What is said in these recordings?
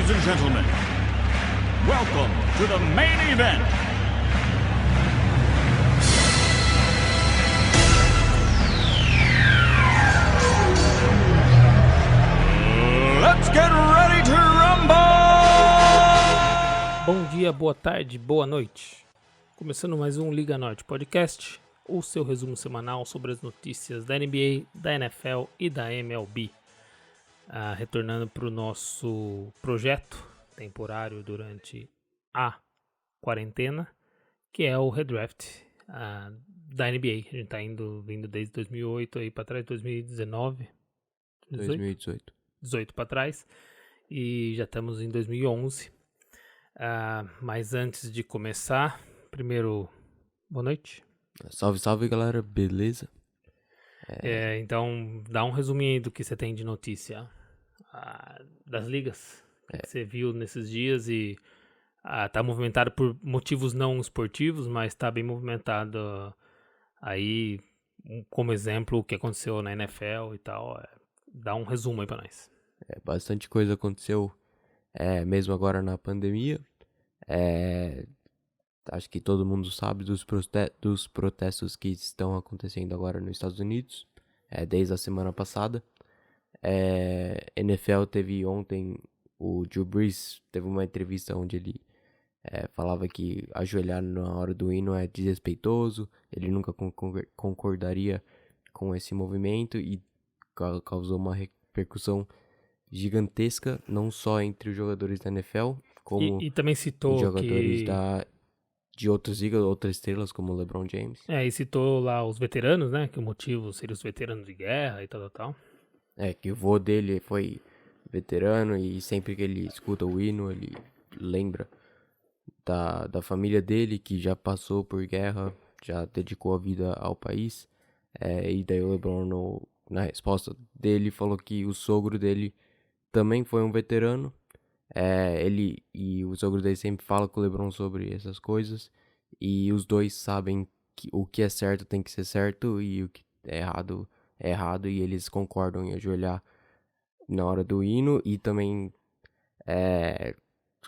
Ladies and gentlemen, welcome to the main event. Let's get ready to rumble! Bom dia, boa tarde, boa noite. Começando mais um Liga Norte Podcast, o seu resumo semanal sobre as notícias da NBA, da NFL e da MLB. Retornando para o nosso projeto temporário durante a quarentena, que é o redraft da NBA. A gente está vindo desde 2008 aí para trás, 2019, 18 para trás, e já estamos em 2011. Mas antes de começar, primeiro, boa noite. Salve, salve, galera, beleza? Então, dá um resuminho aí do que você tem de notícia das ligas que você viu nesses dias. E tá movimentado por motivos não esportivos, mas tá bem movimentado aí, como exemplo, o que aconteceu na NFL e tal. Dá um resumo aí pra nós. Bastante coisa aconteceu, mesmo agora na pandemia. Acho que todo mundo sabe dos protestos que estão acontecendo agora nos Estados Unidos, desde a semana passada. NFL teve ontem, o Drew Brees teve uma entrevista onde ele falava que ajoelhar na hora do hino é desrespeitoso, ele nunca concordaria com esse movimento e causou uma repercussão gigantesca, não só entre os jogadores da NFL, como e também citou jogadores de outras ligas, outras estrelas, como o LeBron James. E citou lá os veteranos, né? Que o motivo seria os veteranos de guerra e tal. Que o vô dele foi veterano e sempre que ele escuta o hino, ele lembra da família dele, que já passou por guerra, já dedicou a vida ao país. E daí o LeBron, na resposta dele, falou que o sogro dele também foi um veterano. Ele e o sogro dele sempre fala com o LeBron sobre essas coisas, e os dois sabem que o que é certo tem que ser certo e o que é errado é errado, e eles concordam em ajoelhar na hora do hino. E também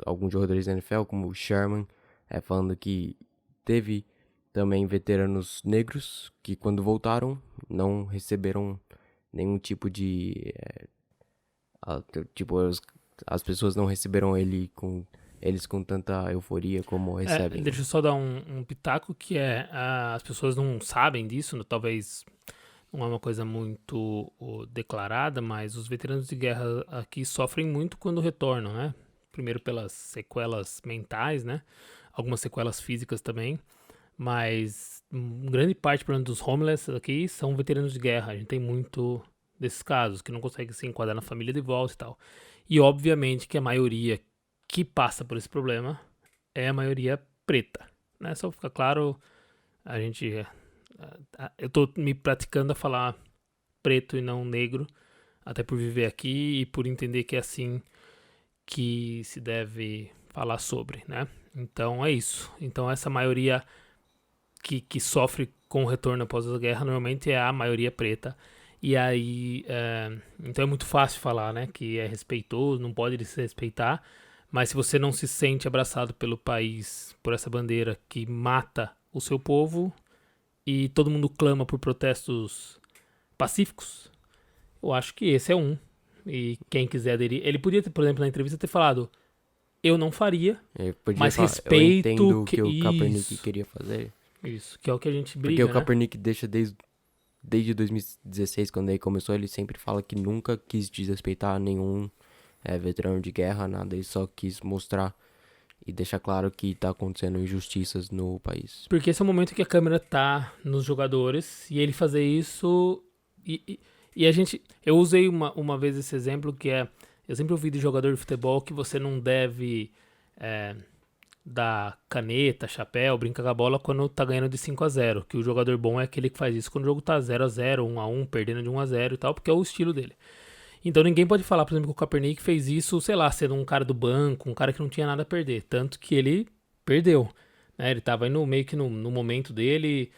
alguns jogadores da NFL, como o Sherman, falando que teve também veteranos negros que, quando voltaram, não receberam nenhum tipo de as pessoas não receberam eles com tanta euforia como recebem. Deixa eu só dar um pitaco, que as pessoas não sabem disso, talvez não é uma coisa muito declarada, mas os veteranos de guerra aqui sofrem muito quando retornam, né? Primeiro pelas sequelas mentais, né? Algumas sequelas físicas também, mas grande parte, por exemplo, dos homeless aqui são veteranos de guerra. A gente tem muito desses casos que não conseguem se enquadrar na família de volta e tal. E obviamente que a maioria que passa por esse problema é a maioria preta, né? Só fica claro, eu tô me praticando a falar preto e não negro, até por viver aqui e por entender que é assim que se deve falar sobre, né? Então é isso. Então essa maioria que sofre com o retorno após a guerra normalmente é a maioria preta. E aí, então é muito fácil falar, né, que é respeitoso, não pode se respeitar, mas se você não se sente abraçado pelo país, por essa bandeira que mata o seu povo, e todo mundo clama por protestos pacíficos, eu acho que esse é um. E quem quiser aderir, ele podia, por exemplo, na entrevista ter falado, eu não faria, mas respeito... Eu entendo o que o Kaepernick queria fazer. Isso, que é o que a gente briga, porque o Kaepernick deixa desde 2016, quando ele começou, ele sempre fala que nunca quis desrespeitar nenhum veterano de guerra, nada. Ele só quis mostrar e deixar claro que tá acontecendo injustiças no país. Porque esse é o momento que a câmera tá nos jogadores, e ele fazer isso... E eu usei uma vez esse exemplo, que eu sempre ouvi de jogador de futebol que você não deve dar caneta, chapéu, brincar com a bola quando tá ganhando de 5-0, que o jogador bom é aquele que faz isso quando o jogo tá 0-0, 1-1, perdendo de 1-0 e tal, porque é o estilo dele. Então ninguém pode falar, por exemplo, que o Kaepernick fez isso, sei lá, sendo um cara do banco, um cara que não tinha nada a perder, tanto que ele perdeu, né? Ele tava indo meio que no momento dele,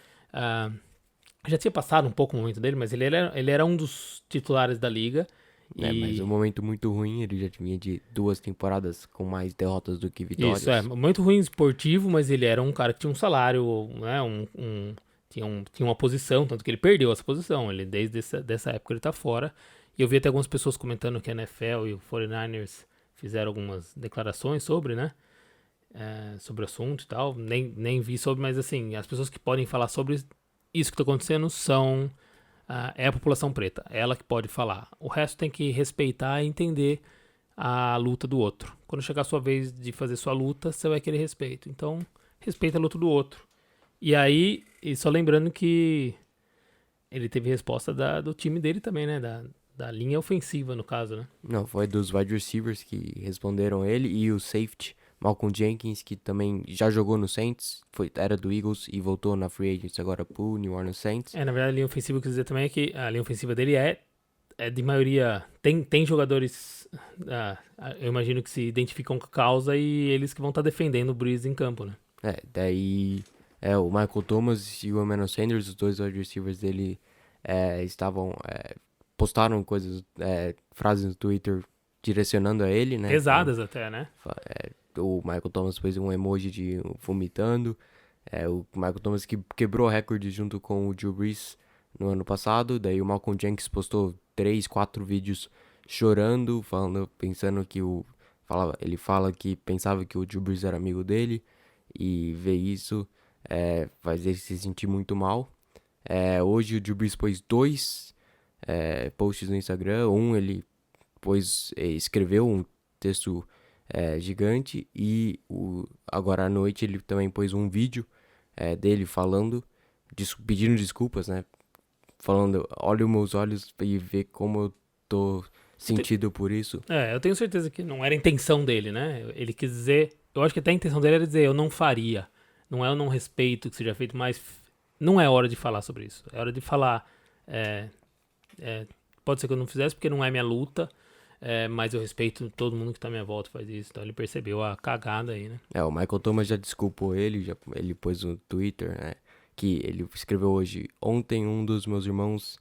já tinha passado um pouco o momento dele, mas ele era um dos titulares da liga, Mas um momento muito ruim, ele já vinha de 2 temporadas com mais derrotas do que vitórias. Isso, muito ruim esportivo, mas ele era um cara que tinha um salário, né, tinha uma posição, tanto que ele perdeu essa posição, ele desde dessa época ele tá fora, e eu vi até algumas pessoas comentando que a NFL e o 49ers fizeram algumas declarações sobre, né, sobre o assunto e tal, nem vi sobre, mas assim, as pessoas que podem falar sobre isso que tá acontecendo é a população preta, ela que pode falar, o resto tem que respeitar e entender a luta do outro. Quando chegar a sua vez de fazer sua luta, você vai querer respeito. Então, respeita a luta do outro. E aí, e só lembrando que ele teve resposta do time dele também, né? Da linha ofensiva, no caso, né? Não, foi dos wide receivers que responderam ele e o safety, Malcolm Jenkins, que também já jogou no Saints, era do Eagles e voltou na Free Agents agora pro New Orleans Saints. Na verdade, a linha ofensiva que eu quis dizer também é que a linha ofensiva dele é de maioria. Tem jogadores, eu imagino que se identificam com a causa e eles que vão estar defendendo o Breeze em campo, né? Daí o Michael Thomas e o Emmanuel Sanders, os dois wide receivers dele, postaram frases no Twitter direcionando a ele, né? Pesadas até, né? O Michael Thomas fez um emoji de vomitando. O Michael Thomas que quebrou recorde junto com o Drew Brees no ano passado. Daí o Malcolm Jenkins postou 3, 4 vídeos chorando, pensando que ele fala que pensava que o Drew Brees era amigo dele, e ver isso faz ele se sentir muito mal. Hoje o Drew Brees pôs 2 posts no Instagram. Ele escreveu um texto gigante, e agora à noite ele também pôs um vídeo dele falando, pedindo desculpas, né? Falando, olha os meus olhos e vê como eu tô sentido por isso. Eu tenho certeza que não era a intenção dele, né? Ele quis dizer, eu acho que até a intenção dele era dizer, eu não faria. Não é eu não respeito que seja feito, mas não é hora de falar sobre isso. É hora de falar, pode ser que eu não fizesse porque não é minha luta, mas eu respeito todo mundo que tá à minha volta faz isso. Então ele percebeu a cagada aí, né? O Michael Thomas já desculpou ele, ele pôs no Twitter, né, que ele escreveu hoje: ontem um dos meus irmãos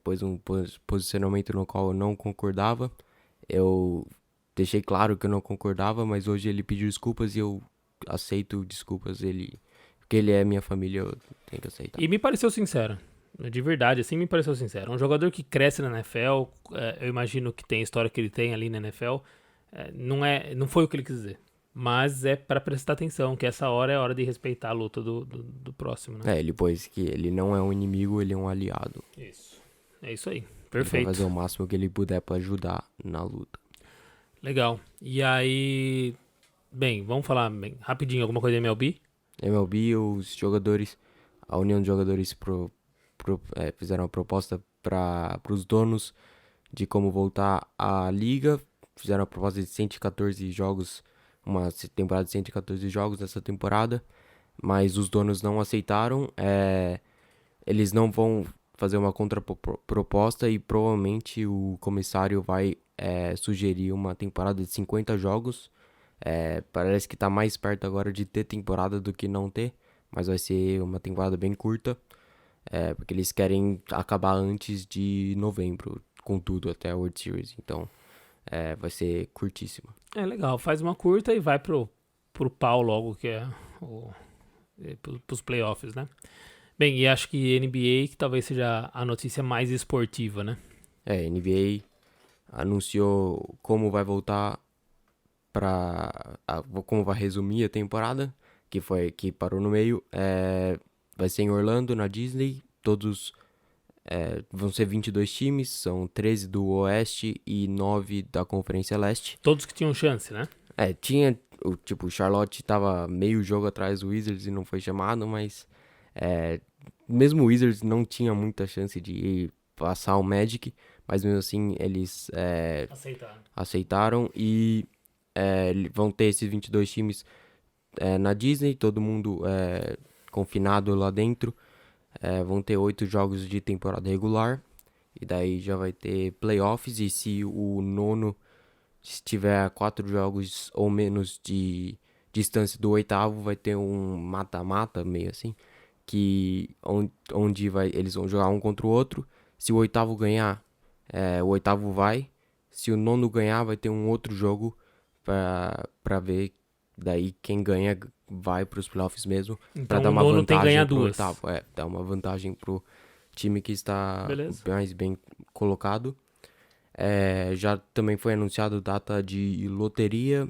pôs um posicionamento no qual eu não concordava. Eu deixei claro que eu não concordava, mas hoje ele pediu desculpas e eu aceito desculpas dele, porque ele é minha família, eu tenho que aceitar. E me pareceu sincero. De verdade, assim, me pareceu sincero. Um jogador que cresce na NFL, eu imagino que tem a história que ele tem ali na NFL, não foi o que ele quis dizer. Mas é pra prestar atenção, que essa hora é a hora de respeitar a luta do próximo, né? Ele pôs que ele não é um inimigo, ele é um aliado. Isso. É isso aí. Perfeito. Ele vai fazer o máximo que ele puder pra ajudar na luta. Legal. E aí... Bem, vamos falar rapidinho alguma coisa da MLB? MLB, os jogadores, a União de Jogadores fizeram uma proposta para os donos de como voltar à liga. Fizeram uma proposta de 114 jogos, uma temporada de 114 jogos nessa temporada, mas os donos não aceitaram. Eles não vão fazer uma contraproposta e provavelmente o comissário vai sugerir uma temporada de 50 jogos. Parece que tá mais perto agora de ter temporada do que não ter, mas vai ser uma temporada bem curta, porque eles querem acabar antes de novembro, com tudo, até a World Series. Então, vai ser curtíssima. Legal, faz uma curta e vai pro pau logo, que é pros playoffs, né? Bem, e acho que NBA que talvez seja a notícia mais esportiva, né? NBA anunciou como vai voltar como vai resumir a temporada, que parou no meio. Vai ser em Orlando, na Disney. Todos vão ser 22 times, são 13 do Oeste e 9 da Conferência Leste. Todos que tinham chance, né? Tinha, o Charlotte tava meio jogo atrás do Wizards e não foi chamado, mas mesmo o Wizards não tinha muita chance de passar o Magic, mas mesmo assim eles aceitaram e vão ter esses 22 times na Disney, todo mundo confinado lá dentro. Vão ter 8 jogos de temporada regular, e daí já vai ter playoffs, e se o nono tiver 4 jogos ou menos de distância do oitavo, vai ter um mata-mata, meio assim, onde eles vão jogar um contra o outro. Se o oitavo ganhar, o 8º vai. Se o 9º ganhar, vai ter um outro jogo pra ver daí quem ganha vai pros playoffs mesmo. Então Pra dar o uma 9º tem que ganhar vantagem pro 2. 8º. Dar uma vantagem pro time que está Beleza. mais bem colocado. Já também foi anunciado data de loteria,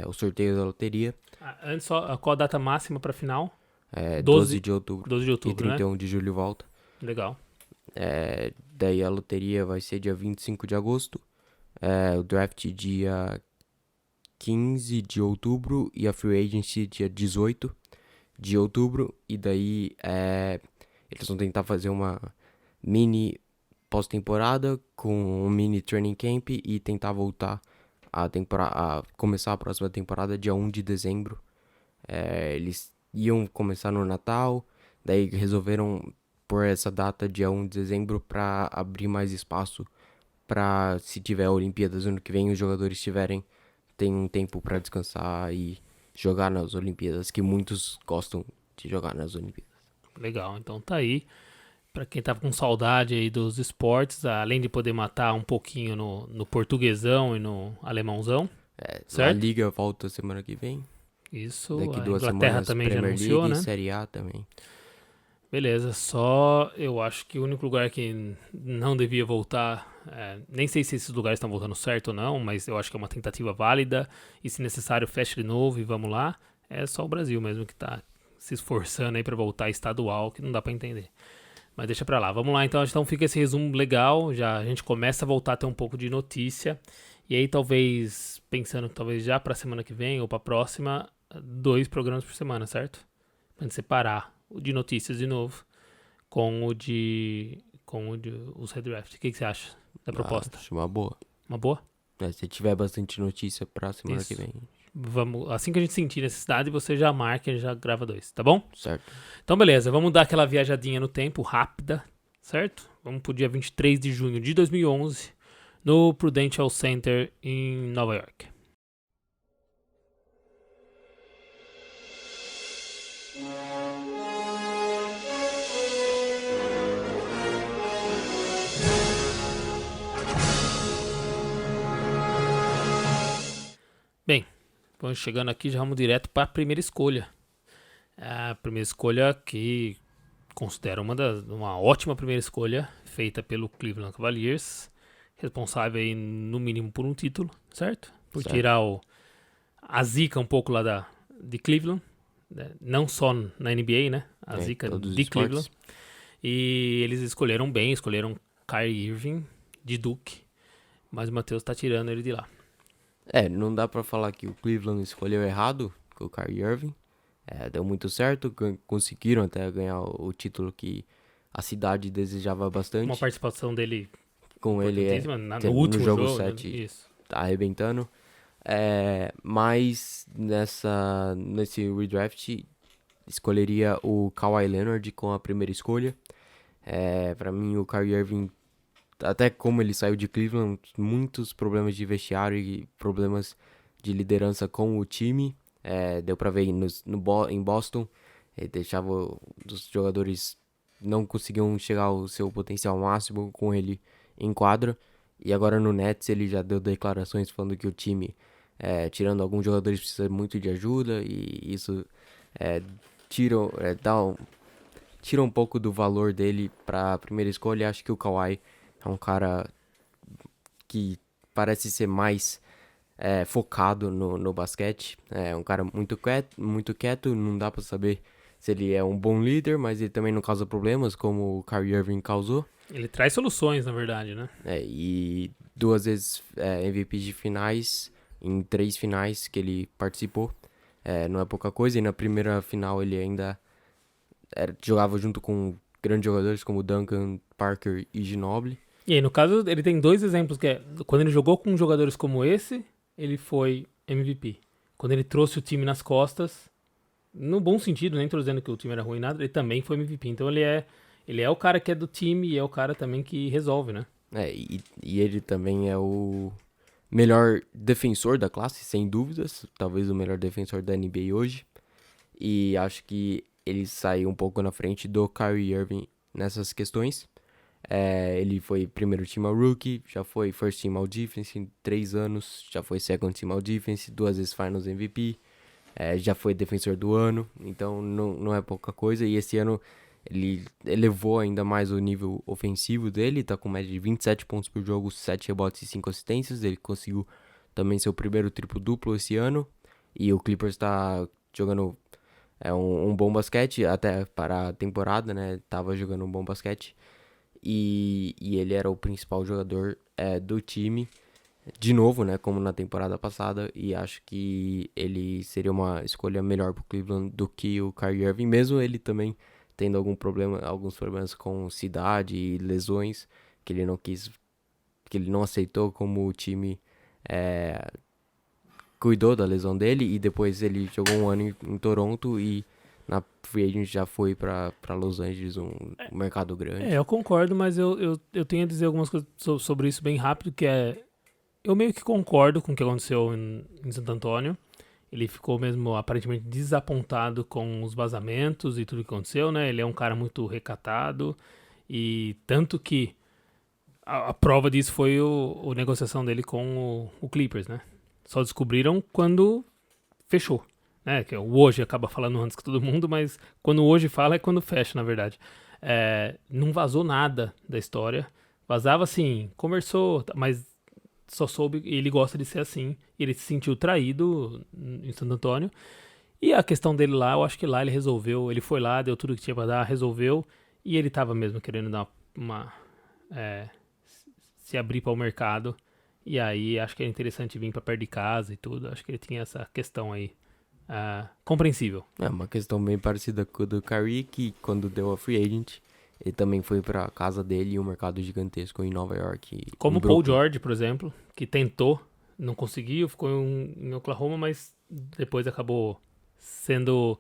o sorteio da loteria. Antes só, qual a data máxima pra final? 12 de outubro 12 de e outubro, né? 31 de julho volta. Legal. Daí a loteria vai ser dia 25 de agosto. O draft dia 15 de outubro e a free agency dia 18 de outubro. E daí eles vão tentar fazer uma mini pós-temporada com um mini training camp e tentar voltar a começar a próxima temporada dia 1 de dezembro. Eles iam começar no Natal, daí resolveram por essa data dia 1 de dezembro para abrir mais espaço para, se tiver Olimpíadas ano que vem, os jogadores tem um tempo para descansar e jogar nas Olimpíadas, que muitos gostam de jogar nas Olimpíadas. Legal, então tá aí. Pra quem tava com saudade aí dos esportes, além de poder matar um pouquinho no portuguesão e no alemãozão. A Certo? Liga volta semana que vem. Isso, Daqui a 2 Inglaterra semanas, também já Premier anunciou, League né? e Série A também. Beleza, só eu acho que o único lugar que não devia voltar, nem sei se esses lugares estão voltando certo ou não, mas eu acho que é uma tentativa válida e se necessário feche de novo e vamos lá, é só o Brasil mesmo que tá se esforçando aí pra voltar estadual, que não dá pra entender. Mas deixa pra lá, vamos lá então fica esse resumo legal, já a gente começa a voltar a ter um pouco de notícia e aí talvez, pensando que talvez já pra semana que vem ou pra próxima, 2 programas por semana, certo? Pra gente separar o de notícias de novo com o de os redraft. O que você acha da proposta? Acho uma boa. Uma boa? Se tiver bastante notícia pra semana que vem. Vamos, assim que a gente sentir necessidade, você já marca e já grava 2, tá bom? Certo. Então beleza, vamos dar aquela viajadinha no tempo, rápida, certo? Vamos pro dia 23 de junho de 2011, no Prudential Center em Nova York. Bem, vamos chegando aqui, já vamos direto para a primeira escolha. A primeira escolha que considero uma ótima primeira escolha feita pelo Cleveland Cavaliers, responsável aí no mínimo por um título, certo? Por Certo. tirar a zica um pouco lá de Cleveland, né? Não só na NBA, né? A zica todos os de esportes. Cleveland. E eles escolheram bem, escolheram Kyrie Irving de Duke, mas o Matheus tá tirando ele de lá. Não dá pra falar que o Cleveland escolheu errado com o Kyrie Irving. Deu muito certo, conseguiram até ganhar o título que a cidade desejava bastante. Uma participação dele Com ele importantíssima no no último jogo jogo, 7 né? Isso. tá arrebentando. Mas nesse redraft escolheria o Kawhi Leonard com a primeira escolha. Pra mim o Kyrie Irving, até como ele saiu de Cleveland, muitos problemas de vestiário e problemas de liderança com o time. Deu pra ver em Boston, ele deixava os jogadores não conseguiam chegar ao seu potencial máximo com ele em quadra. E agora no Nets ele já deu declarações falando que o time, tirando alguns jogadores, precisa muito de ajuda e isso tira um pouco do valor dele pra primeira escolha. Acho que o Kawhi é um cara que parece ser mais focado no basquete. É um cara muito quieto, não dá pra saber se ele é um bom líder, mas ele também não causa problemas como o Kyrie Irving causou. Ele traz soluções, na verdade, né? E 2 vezes MVP de finais, em 3 finais que ele participou. Não é pouca coisa, e na primeira final ele ainda jogava junto com grandes jogadores como Duncan, Parker e Ginobili. E aí, no caso, ele tem 2 exemplos, que quando ele jogou com jogadores como esse, ele foi MVP. Quando ele trouxe o time nas costas, no bom sentido, nem tô dizendo que o time era ruim nada, ele também foi MVP. Então ele é o cara que é do time e é o cara também que resolve, né? E ele também é o melhor defensor da classe, sem dúvidas. Talvez o melhor defensor da NBA hoje. E acho que ele sai um pouco na frente do Kyrie Irving nessas questões. Ele foi primeiro team all rookie, já foi first team all defense em 3 anos, já foi second team all defense, 2 vezes finals MVP, já foi defensor do ano, então não é pouca coisa. E esse ano ele elevou ainda mais o nível ofensivo dele, tá com média de 27 pontos por jogo, 7 rebotes e 5 assistências. Ele conseguiu também seu primeiro triplo-duplo esse ano, e o Clippers tá jogando um bom basquete, até para a temporada, né, tava jogando um bom basquete. E ele era o principal jogador do time, de novo, né, como na temporada passada, e acho que ele seria uma escolha melhor pro Cleveland do que o Kyrie Irving, mesmo ele também tendo alguns problemas com cidade e lesões, que ele não quis, que ele não aceitou, como o time cuidou da lesão dele, e depois ele jogou um ano em Toronto e na free agent já foi pra Los Angeles, um mercado grande. Eu concordo, mas eu tenho a dizer algumas coisas sobre isso bem rápido, que eu meio que concordo com o que aconteceu em Santo Antônio. Ele ficou mesmo aparentemente desapontado com os vazamentos e tudo que aconteceu, né? Ele é um cara muito recatado, e tanto que a prova disso foi a negociação dele com o Clippers, né? Só descobriram quando fechou, né? Que o hoje acaba falando antes que todo mundo, mas quando o hoje fala é quando fecha, na verdade. Não vazou nada da história. Vazava assim, conversou, mas só soube, e ele gosta de ser assim. Ele se sentiu traído em Santo Antônio. E a questão dele lá, eu acho que lá ele resolveu. Ele foi lá, deu tudo que tinha pra dar, resolveu. E ele tava mesmo querendo dar se abrir para o mercado. E aí acho que é interessante vir para perto de casa e tudo. Acho que ele tinha essa questão aí compreensível. É uma questão bem parecida com a do Kyrie, que quando deu a free agent, ele também foi pra casa dele, e um mercado gigantesco em Nova York. Como o Paul George, por exemplo, que tentou, não conseguiu, ficou em Oklahoma, mas depois acabou sendo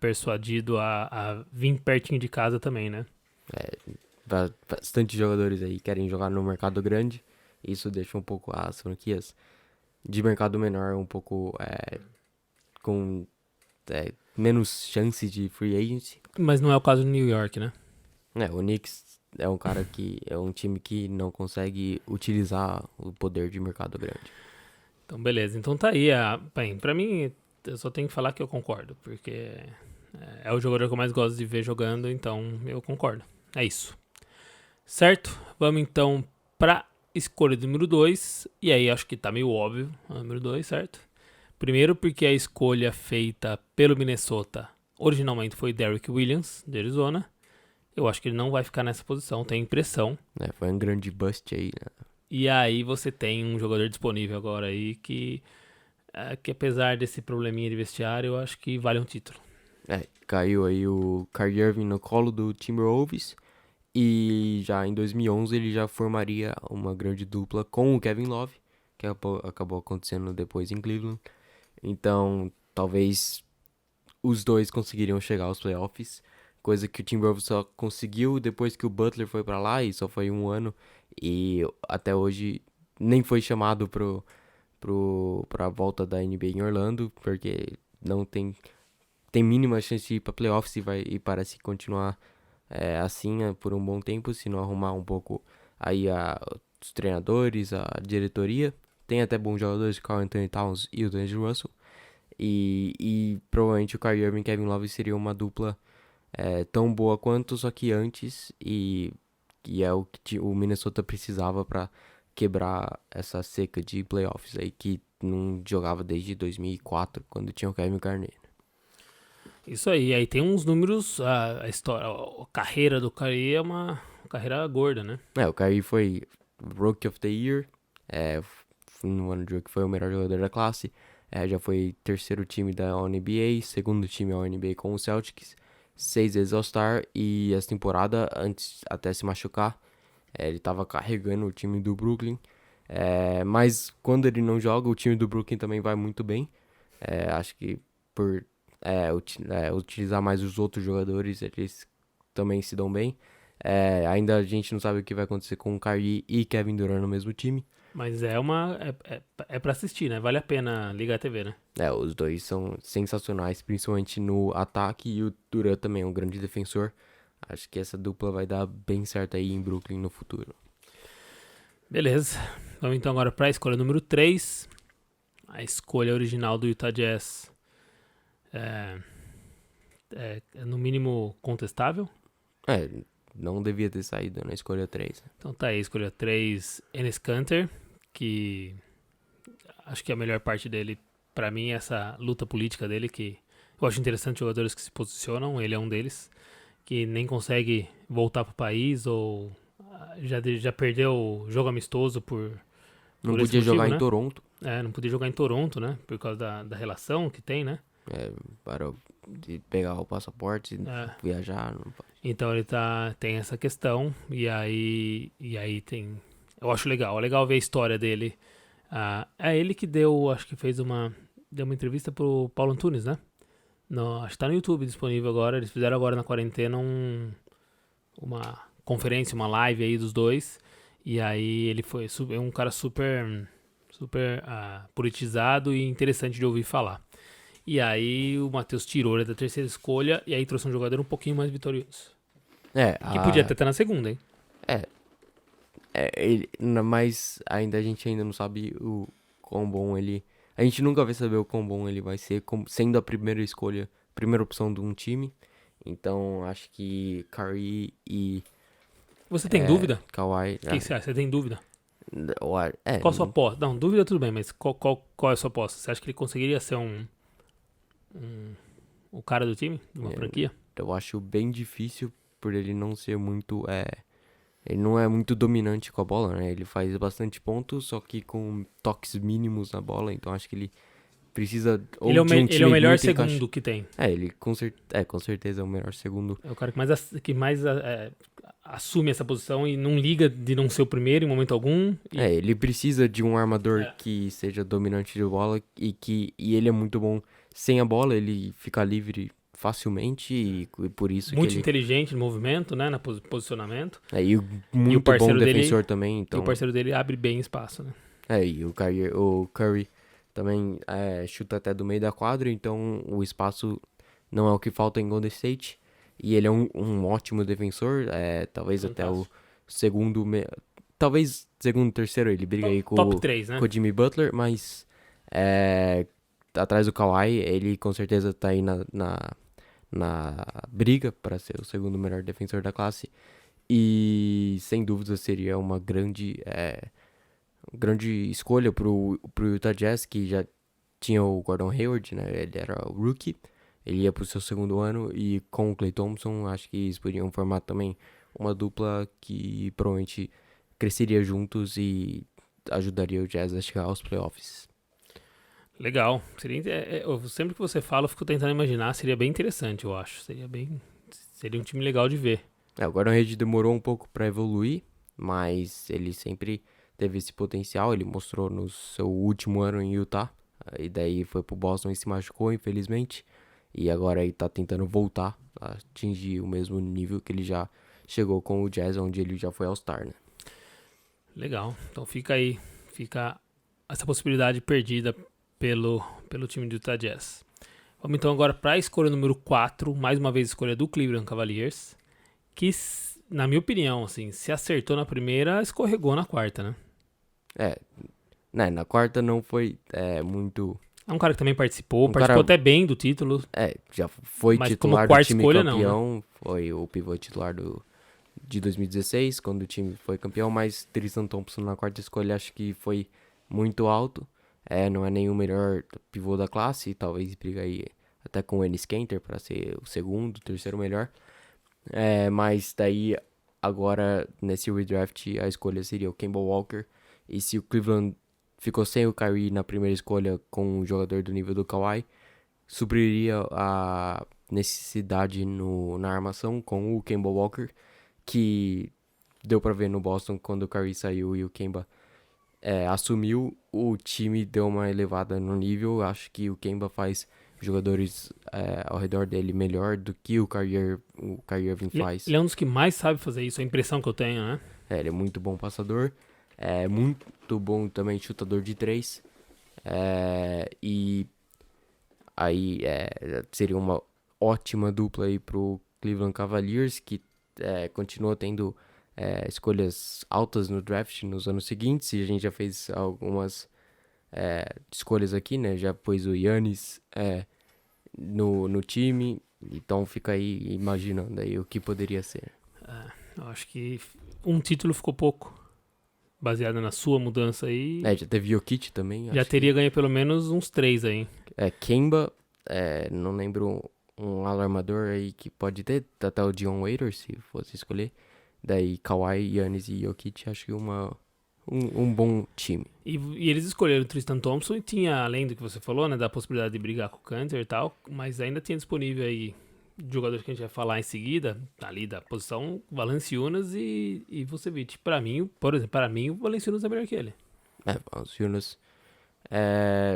persuadido a vir pertinho de casa também, né? Bastante jogadores aí querem jogar no mercado grande. Isso deixa um pouco as franquias de mercado menor um pouco com menos chance de free agency. Mas não é o caso do New York, né? O Knicks é um time que não consegue utilizar o poder de mercado grande. Então, beleza. Então tá aí. Bem, pra mim, eu só tenho que falar que eu concordo, porque é o jogador que eu mais gosto de ver jogando, então eu concordo. É isso. Certo? Vamos então pra escolha do número 2. E aí acho que tá meio óbvio o número 2, certo? Primeiro porque a escolha feita pelo Minnesota originalmente foi Derrick Williams, de Arizona. Eu acho que ele não vai ficar nessa posição, tenho impressão. Foi um grande bust aí, né? E aí você tem um jogador disponível agora aí que apesar desse probleminha de vestiário, eu acho que vale um título. Caiu aí o Kyrie Irving no colo do Timberwolves, e já em 2011 ele já formaria uma grande dupla com o Kevin Love, que acabou acontecendo depois em Cleveland. Então, talvez os dois conseguiriam chegar aos playoffs, coisa que o Timberwolves só conseguiu depois que o Butler foi pra lá, e só foi um ano, e até hoje nem foi chamado pra volta da NBA em Orlando, porque não tem mínima chance de ir pra playoffs, e parece continuar assim por um bom tempo, se não arrumar um pouco aí os treinadores, a diretoria. Tem até bons jogadores, Karl Anthony Towns e o D'Angelo Russell. E provavelmente o Kyrie Irving e Kevin Love seria uma dupla tão boa quanto, só que antes, e é o que o Minnesota precisava para quebrar essa seca de playoffs aí, que não jogava desde 2004, quando tinha o Kevin Garnett. Isso aí tem uns números, a história, a carreira do Kyrie é uma carreira gorda, né? O Kyrie foi Rookie of the Year, no ano que foi o melhor jogador da classe, já foi terceiro time da All-NBA, segundo time All-NBA com o Celtics, 6 vezes All-Star, e essa temporada, antes até se machucar, ele tava carregando o time do Brooklyn, mas quando ele não joga, o time do Brooklyn também vai muito bem. Acho que por utilizar mais os outros jogadores, eles também se dão bem. Ainda a gente não sabe o que vai acontecer com o Kyrie e Kevin Durant no mesmo time. Mas é pra assistir, né? Vale a pena ligar a TV, né? Os dois são sensacionais, principalmente no ataque, e o Durant também é um grande defensor. Acho que essa dupla vai dar bem certo aí em Brooklyn no futuro. Beleza. Vamos então agora para a escolha número 3. A escolha original do Utah Jazz é no mínimo contestável. Não devia ter saído na escolha 3. Então tá aí, escolha 3, Enes Kanter, que acho que a melhor parte dele, pra mim, é essa luta política dele, que eu acho interessante jogadores que se posicionam, ele é um deles, que nem consegue voltar pro país ou já perdeu o jogo amistoso por Não esse podia motivo, jogar né? em Toronto. Não podia jogar em Toronto, né? Por causa da relação que tem, né? Para de pegar o passaporte, viajar. Não pode. Então ele tem essa questão, e aí eu acho legal ver a história dele. É ele que acho que deu uma entrevista pro Paulo Antunes, né? Acho que tá no YouTube disponível agora, eles fizeram agora na quarentena uma conferência, uma live aí dos dois, e aí ele foi um cara super politizado e interessante de ouvir falar. E aí o Matheus tirou ele da terceira escolha e aí trouxe um jogador um pouquinho mais vitorioso. Que podia até estar na segunda, hein? Mas a gente ainda não sabe o quão bom ele... A gente nunca vai saber o quão bom ele vai ser, sendo a primeira escolha, primeira opção de um time. Então, acho que Curry e... Você tem dúvida? Kawhi... O que você acha? Você tem dúvida? Qual Qual a sua aposta? Não, dúvida tudo bem, mas qual é a sua aposta? Você acha que ele conseguiria ser o cara do time? De uma franquia? Eu acho bem difícil por ele não ser muito... Ele não é muito dominante com a bola, né? Ele faz bastante pontos, só que com toques mínimos na bola. Então acho que ele precisa... Ele é o melhor segundo que tem. Ele com certeza é o melhor segundo. É o cara que mais assume essa posição e não liga de não ser o primeiro em momento algum. Ele precisa de um armador que seja dominante de bola e ele é muito bom sem a bola. Ele fica livre facilmente e por isso muito que ele... inteligente no movimento, né, no posicionamento. E muito bom defensor também. Então... E o parceiro dele abre bem espaço, né? E o Curry também chuta até do meio da quadra, então o espaço não é o que falta em Golden State. E ele é um ótimo defensor, talvez fantástico. Até o segundo... Talvez segundo, terceiro, ele briga aí com top 3, né? Com o Jimmy Butler, mas atrás do Kawhi, ele com certeza tá aí na briga para ser o segundo melhor defensor da classe. E sem dúvida seria uma grande escolha pro Utah Jazz, que já tinha o Gordon Hayward, né? Ele era o rookie, ele ia pro seu segundo ano, e com o Klay Thompson acho que eles poderiam formar também uma dupla que provavelmente cresceria juntos e ajudaria o Jazz a chegar aos playoffs. Legal. Sempre que você fala, eu fico tentando imaginar, seria bem interessante, eu acho. Seria um time legal de ver. O Gordon Hayward demorou um pouco para evoluir, mas ele sempre teve esse potencial. Ele mostrou no seu último ano em Utah, e daí foi pro Boston e se machucou, infelizmente. E agora ele tá tentando voltar a atingir o mesmo nível que ele já chegou com o Jazz, onde ele já foi All-Star, né? Legal. Então fica essa possibilidade perdida pelo time do Utah Jazz. Vamos então agora para a escolha número 4, mais uma vez a escolha do Cleveland Cavaliers, que, na minha opinião, assim, se acertou na primeira, escorregou na quarta, né? Na quarta não foi muito... É um cara que também participou até bem do título. Já foi mas titular como do time escolha, campeão, não, né? Foi o pivô titular de 2016, quando o time foi campeão, mas Tristan Thompson na quarta escolha acho que foi muito alto. Não é nem o melhor pivô da classe, talvez briga aí até com o Enes Kanter para ser o segundo, terceiro melhor. Mas daí agora nesse redraft a escolha seria o Kemba Walker, e se o Cleveland ficou sem o Kyrie na primeira escolha com um jogador do nível do Kawhi, supriria a necessidade na armação com o Kemba Walker, que deu pra ver no Boston quando o Kyrie saiu e o Kemba assumiu, o time deu uma elevada no nível. Acho que o Kemba faz jogadores ao redor dele melhor do que o Kyrie Irving faz. Ele é um dos que mais sabe fazer isso, a impressão que eu tenho, né? Ele é muito bom passador, muito bom também chutador de 3. E aí seria uma ótima dupla aí pro Cleveland Cavaliers, que continuou tendo escolhas altas no draft nos anos seguintes, e a gente já fez algumas escolhas aqui, né? Já pôs o Giannis no time, então fica aí imaginando aí o que poderia ser. Eu acho que um título ficou pouco, baseado na sua mudança aí. Já teve Jokic também. Já teria ganho pelo menos uns 3 aí. Kemba, não lembro um alarmador aí que pode ter, até o Dion Waiters, se fosse escolher. Daí Kawhi, Giannis e Jokic, acho que um bom time. E eles escolheram o Tristan Thompson e tinha, além do que você falou, né, da possibilidade de brigar com o Kanter e tal, mas ainda tinha disponível aí jogadores que a gente vai falar em seguida, ali da posição, Valanciunas e Vucevic. Pra mim, por exemplo, o Valanciunas é melhor que ele. Valanciunas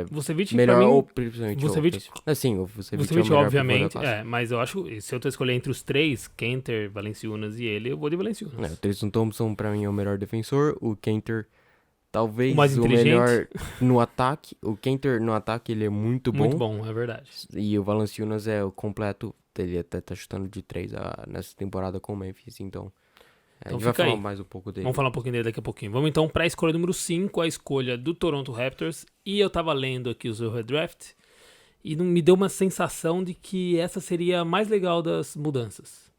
Vucevic, melhor pra mim, ou principalmente Vucevic, assim, o Vucevic Vucevic é o melhor obviamente, pivô da classe. mas eu acho que se eu tô escolhendo entre os 3, Kanter, Valanciunas e ele, eu vou de Valanciunas. O Tristan Thompson pra mim é o melhor defensor, o Kanter talvez O mais o inteligente. melhor no ataque. O Kanter no ataque ele é muito bom. Muito bom, é verdade. E o Valanciunas é o completo, ele até tá chutando de 3 nessa temporada com o Memphis, então a gente vai fica falar aí. mais um pouco dele. Vamos falar um pouquinho dele daqui a pouquinho. Vamos então para a escolha número 5, a escolha do Toronto Raptors. E eu tava lendo aqui o seu redraft e me deu uma sensação de que essa seria a mais legal das mudanças.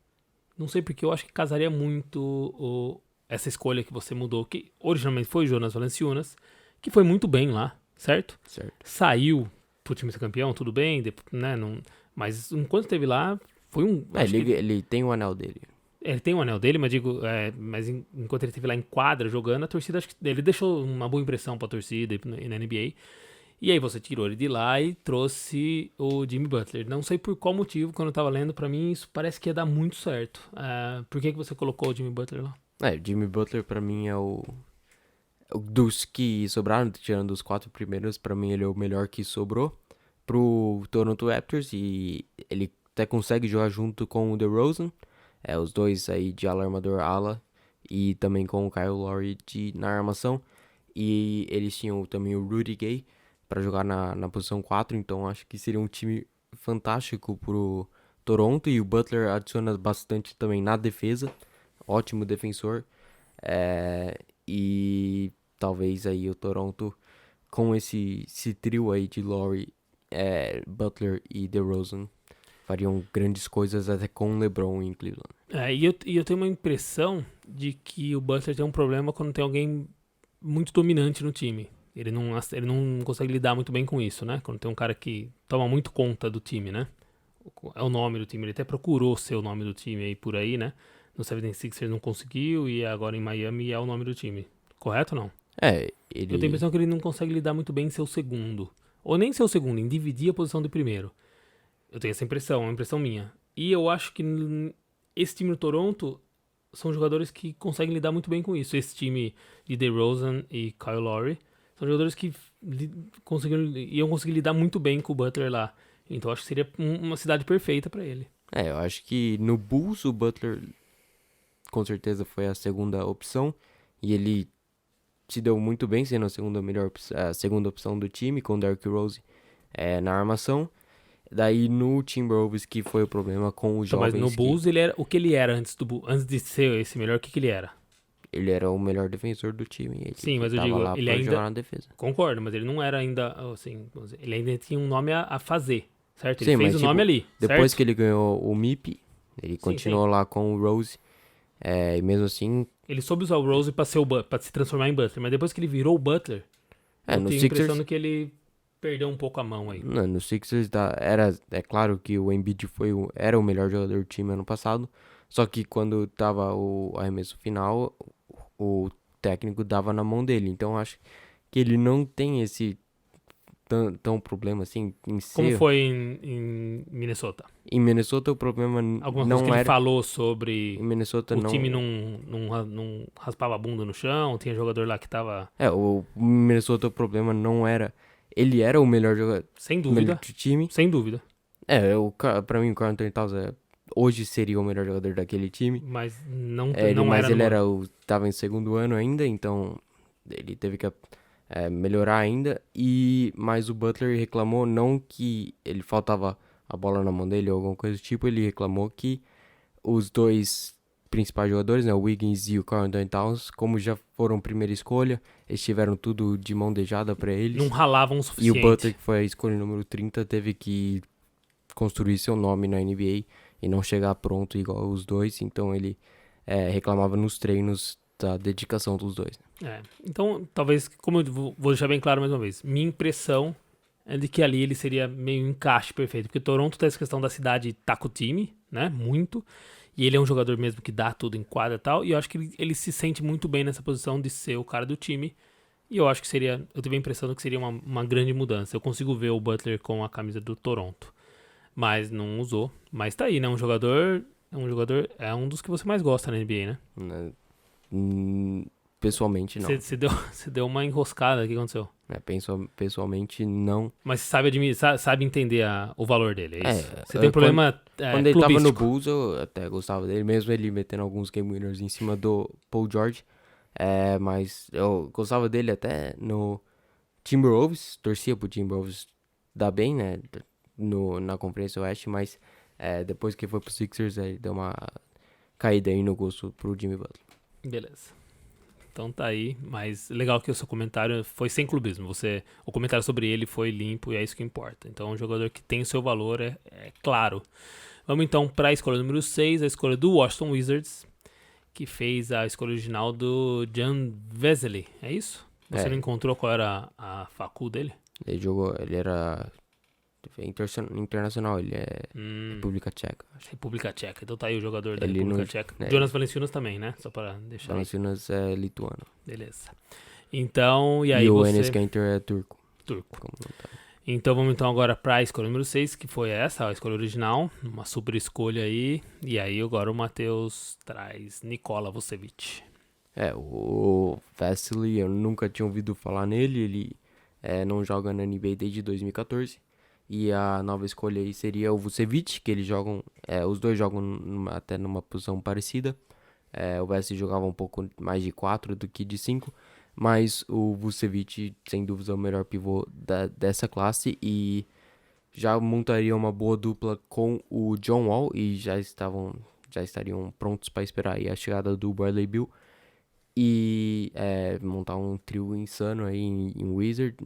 Não sei porque eu acho que casaria muito essa escolha que você mudou, que originalmente foi Jonas Valanciunas, que foi muito bem lá, certo? Saiu pro time ser campeão, tudo bem, né? Mas enquanto esteve lá, foi um... ele tem o anel dele. Ele tem o anel dele, mas enquanto ele esteve lá em quadra jogando, a torcida, acho que ele deixou uma boa impressão pra torcida e na NBA. E aí você tirou ele de lá e trouxe o Jimmy Butler. Não sei por qual motivo, quando eu tava lendo, pra mim isso parece que ia dar muito certo. Por que você colocou o Jimmy Butler lá? O Jimmy Butler pra mim é dos que sobraram, tirando os 4 primeiros, pra mim ele é o melhor que sobrou pro Toronto Raptors, e ele até consegue jogar junto com o DeRozan. Os dois aí de alarmador ala, e também com o Kyle Lowry na armação. E eles tinham também o Rudy Gay para jogar na posição 4, então acho que seria um time fantástico pro Toronto. E o Butler adiciona bastante também na defesa, ótimo defensor. E talvez aí o Toronto, com esse trio aí de Lowry, Butler e DeRozan, fariam grandes coisas até com o LeBron em Cleveland. E eu tenho uma impressão de que o Butler tem um problema quando tem alguém muito dominante no time. Ele não consegue lidar muito bem com isso, né? Quando tem um cara que toma muito conta do time, né? É o nome do time. Ele até procurou ser o nome do time aí por aí, né? No 76ers não conseguiu, e agora em Miami é o nome do time. Correto ou não? Eu tenho a impressão que ele não consegue lidar muito bem em ser o segundo. Ou nem ser o segundo, em dividir a posição de primeiro. Eu tenho essa impressão, é uma impressão minha. E eu acho que esse time do Toronto são jogadores que conseguem lidar muito bem com isso. Esse time de DeRozan e Kyle Lowry são jogadores que iam conseguir lidar muito bem com o Butler lá. Então acho que seria uma cidade perfeita pra ele. Eu acho que no Bulls o Butler com certeza foi a segunda opção, e ele se deu muito bem sendo a segunda opção do time, com o Derrick Rose na armação. Daí no Timberwolves que foi o problema com os jovens. Mas no Bulls ele era o que ele era antes de ser esse melhor, o que ele era? Ele era o melhor defensor do time. Sim, mas eu digo, lá ele pra ainda jogar na defesa. Concordo, mas ele não era ainda assim, ele ainda tinha um nome a fazer, certo? Ele Sim, fez mas, o nome ali, depois certo? que ele ganhou o MIP, ele continuou lá com o Rose. E mesmo assim, ele soube usar o Rose pra se transformar em Butler, mas depois que ele virou o Butler, eu no tenho a Sixers, impressão de que ele perdeu um pouco a mão aí. No Sixers é claro que o Embiid era o melhor jogador do time ano passado, só que quando tava o arremesso final, o técnico dava na mão dele. Então acho que ele não tem esse tão problema assim em ser. Como foi em Minnesota? Em Minnesota o problema Alguma não coisa que era... ele falou sobre Em Minnesota o não... time não raspava a bunda no chão, tinha jogador lá que tava... o Minnesota o problema não era... Ele era o melhor jogador... Sem dúvida. Do time. Sem dúvida. Pra mim o Karl Anthony Towns hoje seria o melhor jogador daquele time. Mas não mas era. Ele tava em segundo ano ainda, então ele teve que melhorar ainda. Mas o Butler reclamou não que ele faltava a bola na mão dele ou alguma coisa do tipo, ele reclamou que os dois principais jogadores, né? O Wiggins e o Karl Anthony Towns, como já foram primeira escolha, eles tiveram tudo de mão beijada pra eles. Não ralavam o E suficiente. o Butler, que foi a escolha número 30, teve que construir seu nome na NBA e não chegar pronto igual os dois. Então ele reclamava nos treinos da dedicação dos dois. Então, talvez, como eu vou deixar bem claro mais uma vez, minha impressão é de que ali ele seria meio um encaixe perfeito, porque Toronto tem essa questão da cidade tá com o time, né, muito, e ele é um jogador mesmo que dá tudo em quadra e tal, e eu acho que ele se sente muito bem nessa posição de ser o cara do time, e eu acho que eu tive a impressão de que seria uma grande mudança. Eu consigo ver o Butler com a camisa do Toronto, mas não usou, mas tá aí, né, é um dos que você mais gosta na NBA, né? Pessoalmente, não. Você deu uma enroscada, o que aconteceu? Pessoalmente, não. Mas você sabe entender o valor dele, é isso? Você tem um quando- problema Quando ele tava no clubístico. Bulls, eu até gostava dele, mesmo ele metendo alguns game winners em cima do Paul George. Mas eu gostava dele até no Timberwolves, torcia pro Timberwolves dar bem, né, na Conferência Oeste, mas depois que foi pro Sixers, ele deu uma caída aí no gosto pro Jimmy Butler. Beleza. Então tá aí, mas legal que o seu comentário foi sem clubismo. O comentário sobre ele foi limpo e é isso que importa. Então, um jogador que tem o seu valor é claro. Vamos então para a escolha número 6, a escolha do Washington Wizards, que fez a escolha original do Jan Vesely. É isso? Você não encontrou qual era a facul dele? Ele era internacional, ele é República Tcheca, acho. República Tcheca. Então tá aí o jogador da Ele República não- Tcheca. Jonas Valanciunas também, né? Só para deixar aí. Valanciunas é lituano. Beleza. Então, e aí o você... Enes Kanter é turco. Turco. Como não tá. Então vamos então agora para a escolha número 6, que foi essa, a escolha original. Uma super escolha aí. E aí agora o Matheus traz Nikola Vucevic. O Vesely, eu nunca tinha ouvido falar nele. Ele não joga na NBA desde 2014. E a nova escolha aí seria o Vucevic, que eles jogam... os dois jogam até numa posição parecida. O Vesely jogava um pouco mais de 4 do que de 5. Mas o Vucevic, sem dúvida, é o melhor pivô dessa classe. E já montaria uma boa dupla com o John Wall. E já estariam prontos para esperar aí a chegada do Bradley Beal. E montar um trio insano aí em Wizard,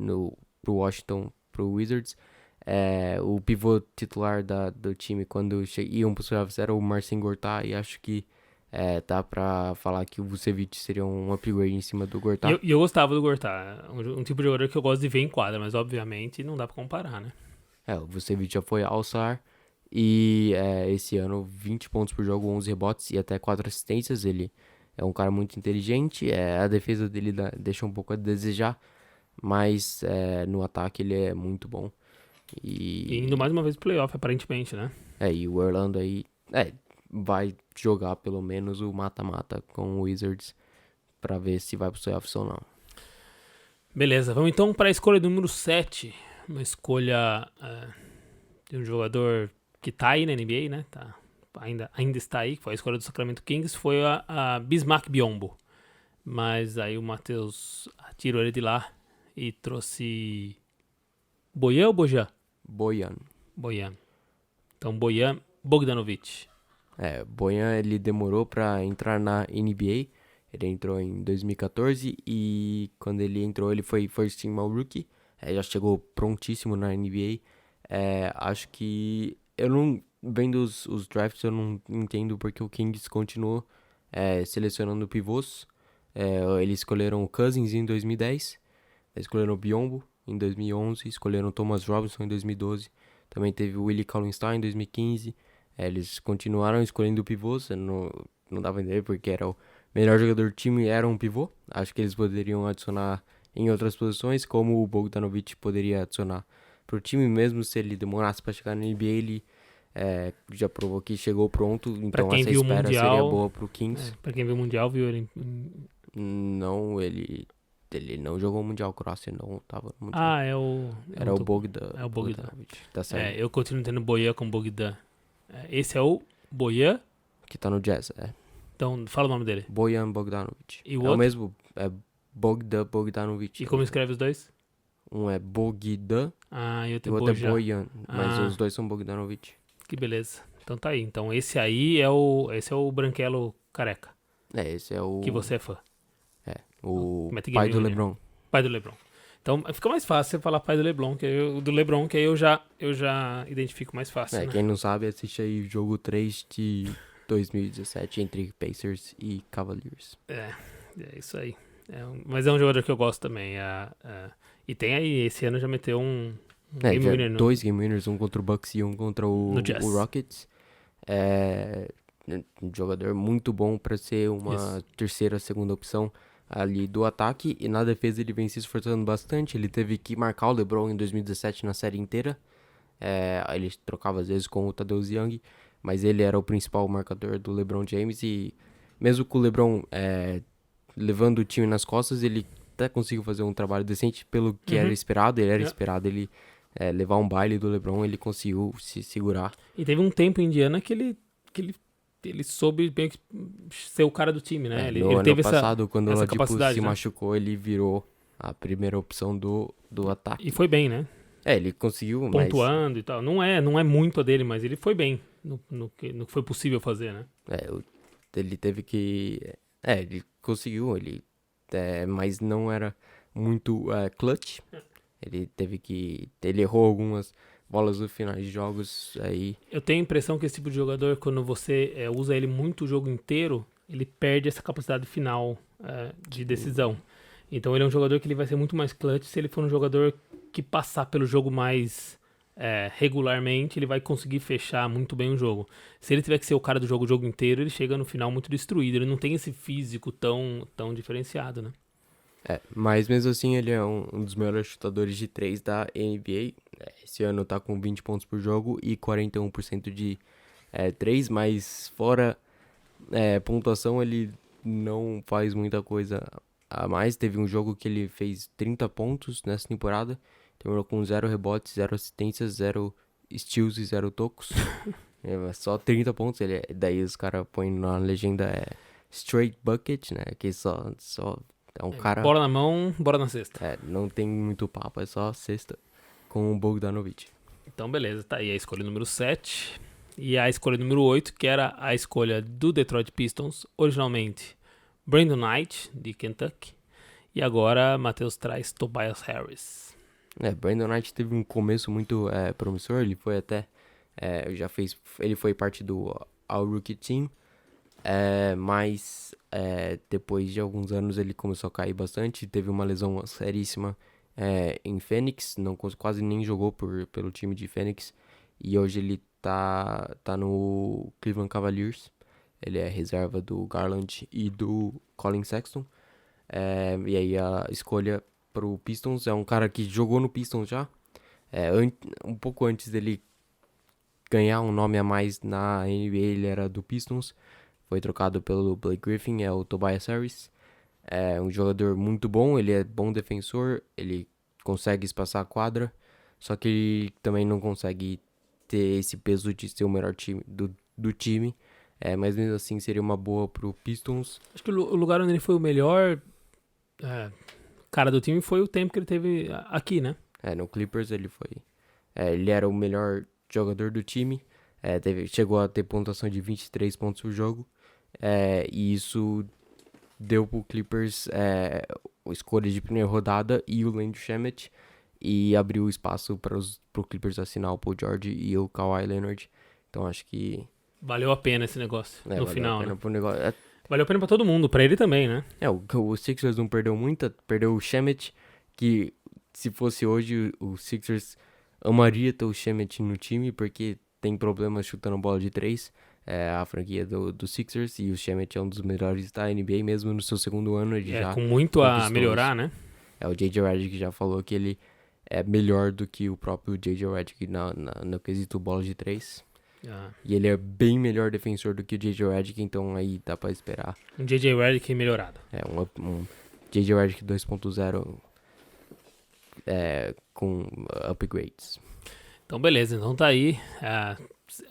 pro Washington, pro Wizards. O pivô titular do time quando iam pro playoffs era o Marcin Gortat, e acho que dá pra falar que o Vucevic seria um upgrade em cima do Gortat. E eu gostava do Gortat, um tipo de jogador que eu gosto de ver em quadra, mas obviamente não dá pra comparar, né? O Vucevic já foi All-Star e esse ano 20 pontos por jogo, 11 rebotes e até 4 assistências. Ele é um cara muito inteligente, a defesa dele deixa um pouco a desejar, mas no ataque ele é muito bom. E indo mais uma vez pro playoff, aparentemente, né? E o Orlando aí vai jogar pelo menos o mata-mata com o Wizards pra ver se vai pro playoffs ou não. Beleza, vamos então para a escolha número 7. Uma escolha de um jogador que tá aí na NBA, né? Ainda está aí, que foi a escolha do Sacramento Kings, foi a Bismack Biyombo. Mas aí o Matheus tirou ele de lá e trouxe Bojan ou Bojan? Bojan. Então Bojan Bogdanovic. Bojan, ele demorou pra entrar na NBA. Ele entrou em 2014 e quando ele entrou ele foi First Team All-Rookie. Já chegou prontíssimo na NBA. Acho que eu não... Vendo os drafts, eu não entendo porque o Kings continuou selecionando pivôs. Eles escolheram o Cousins em 2010, escolheram o Biyombo em 2011, escolheram o Thomas Robinson em 2012, também teve o Willie Cauley-Stein em 2015. Eles continuaram escolhendo pivôs, não dava pra entender porque era o melhor jogador do time, era um pivô. Acho que eles poderiam adicionar em outras posições, como o Bogdanovic poderia adicionar pro time, mesmo se ele demorasse para chegar na NBA, ele já provou que chegou pronto, então essa espera seria boa pro Kings. Pra quem viu o Mundial, viu ele... Não, ele não jogou o Mundial, Croácia não tava no Mundial. Era o Bogdan. É o Bogdan. Tá certo. Eu continuo entendendo Bojan com Bogdan. Esse é o Bojan? Que tá no Jazz, Então, fala o nome dele. Bojan Bogdanovic. E o o outro? mesmo, Bogdan Bogdanovic. E como escreve os dois? Um é Bogdan E e o outro é Bojan, mas os dois são Bogdanovic. Que beleza. Então tá aí. Então esse aí é o branquelo careca, Esse é o... que você é fã. o Matt pai Gay do Jr. LeBron. Pai do LeBron. Então fica mais fácil você falar pai do LeBron, do LeBron, que aí eu já identifico mais fácil, né? Quem não sabe, assiste aí o jogo 3 de 2017 entre Pacers e Cavaliers. É isso aí. Mas é um jogador que eu gosto também. E tem aí, esse ano já meteu um game já winner dois game winners, um contra o Bucks e um contra o Rockets. Um jogador muito bom para ser uma terceira, segunda opção ali do ataque. E na defesa ele vem se esforçando bastante. Ele teve que marcar o LeBron em 2017 na série inteira. Ele trocava às vezes com o Tadeusz Young, mas ele era o principal marcador do LeBron James. E mesmo com o LeBron levando o time nas costas, ele até conseguiu fazer um trabalho decente pelo que era esperado. Ele era esperado ele levar um baile do LeBron, ele conseguiu se segurar. E teve um tempo em Indiana que ele soube bem ser o cara do time, né? Ele teve ano passado, quando o Oladipo se né? machucou, ele virou a primeira opção do ataque. E foi bem, né? Ele conseguiu, pontuando e tal. Não é muito a dele, mas ele foi bem no que foi possível fazer, né? Ele teve que... ele conseguiu, mas não era muito clutch. Ele teve que... Ele errou algumas bolas no final de jogos aí. Eu tenho a impressão que esse tipo de jogador, quando você usa ele muito o jogo inteiro, ele perde essa capacidade final de decisão. Então ele é um jogador que ele vai ser muito mais clutch se ele for um jogador que passar pelo jogo mais regularmente, ele vai conseguir fechar muito bem o jogo. Se ele tiver que ser o cara do jogo o jogo inteiro, ele chega no final muito destruído. Ele não tem esse físico tão diferenciado, né? Mas mesmo assim ele é um dos melhores chutadores de 3 da NBA. Esse ano tá com 20 pontos por jogo e 41% de 3, mas fora pontuação ele não faz muita coisa a mais. Teve um jogo que ele fez 30 pontos nessa temporada, terminou com 0 rebotes, 0 assistências, 0 steals e 0 tocos. Só 30 pontos, daí os caras põem na legenda straight bucket, né, que só é um cara... Bola na mão, bora na cesta. Não tem muito papo, é só cesta com o Bogdanovic. Então beleza, tá aí a escolha número 7. E a escolha número 8, que era a escolha do Detroit Pistons, originalmente Brandon Knight, de Kentucky. E agora Matheus traz Tobias Harris. Brandon Knight teve um começo muito promissor, ele foi até... ele foi parte do All-Rookie Team, mas depois de alguns anos ele começou a cair bastante, teve uma lesão seríssima em Phoenix, quase nem jogou pelo time de Phoenix, e hoje ele tá no Cleveland Cavaliers. Ele é reserva do Garland e do Colin Sexton, e aí a escolha pro Pistons é um cara que jogou no Pistons já, um pouco antes dele ganhar um nome a mais na NBA, ele era do Pistons. Foi trocado pelo Blake Griffin, é o Tobias Harris. É um jogador muito bom, ele é bom defensor, ele consegue espaçar a quadra, só que ele também não consegue ter esse peso de ser o melhor time do time. Mas mesmo assim seria uma boa pro Pistons. Acho que o lugar onde ele foi o melhor cara do time foi o tempo que ele teve aqui, né? No Clippers ele foi... ele era o melhor jogador do time, chegou a ter pontuação de 23 pontos por jogo. E isso deu pro Clippers a escolha de primeira rodada e o Landry Shamet, e abriu espaço pro Clippers assinar o Paul George e o Kawhi Leonard. Então acho que valeu a pena esse negócio no final, né? Valeu a pena pra todo mundo, pra ele também, né? O Sixers não perdeu muita, perdeu o Shamet, que se fosse hoje o Sixers amaria ter o Shamet no time, porque tem problemas chutando bola de 3. A franquia do Sixers, e o Shamet é um dos melhores da NBA, mesmo no seu segundo ano. Ele já com muito a melhorar, né? O J.J. Redick já falou que ele é melhor do que o próprio J.J. Redick no quesito bola de 3. E ele é bem melhor defensor do que o J.J. Redick, então aí dá pra esperar. Um J.J. Redick melhorado. Um J.J. Redick 2.0 com upgrades. Então beleza, então tá aí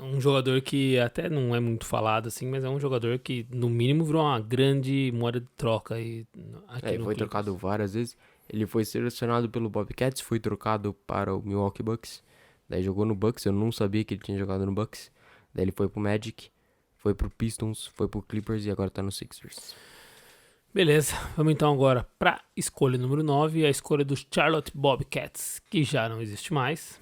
um jogador que até não é muito falado assim, mas é um jogador que no mínimo virou uma grande moeda de troca aí aqui no foi trocado várias vezes. Ele foi selecionado pelo Bobcats, foi trocado para o Milwaukee Bucks, daí jogou no Bucks, eu não sabia que ele tinha jogado no Bucks, daí ele foi pro Magic, foi pro Pistons, foi pro Clippers e agora tá no Sixers. Beleza, vamos então agora para escolha número 9, a escolha dos Charlotte Bobcats, que já não existe mais,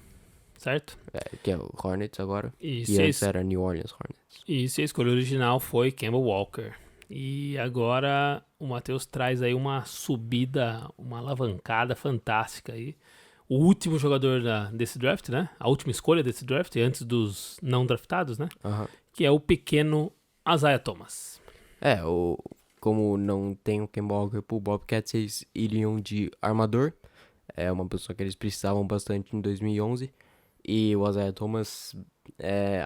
certo? Que é o Hornets agora. Isso, E antes era New Orleans Hornets. Isso, a escolha original foi Kemba Walker. E agora o Matheus traz aí uma subida, uma alavancada fantástica aí. O último jogador desse draft, né? A última escolha desse draft, antes dos não draftados, né? Que é o pequeno Isaiah Thomas. Como não tem o Kemba Walker pro Bobcats, eles iriam de armador. É uma pessoa que eles precisavam bastante em 2011. E o Isaiah Thomas,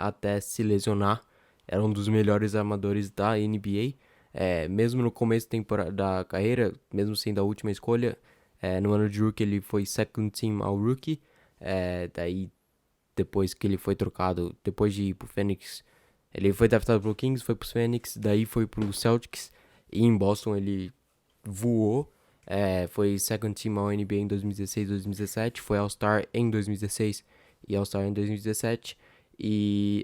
até se lesionar, era um dos melhores armadores da NBA. Mesmo no começo da carreira, mesmo sendo a última escolha, no ano de rookie ele foi second team ao rookie. Daí, depois que ele foi trocado, depois de ir pro Phoenix, ele foi draftado pro Kings, foi pro Phoenix, daí foi pro Celtics. E em Boston ele voou. Foi second team ao NBA em 2016 e 2017. Foi All-Star em 2016 e All-Star em 2017. E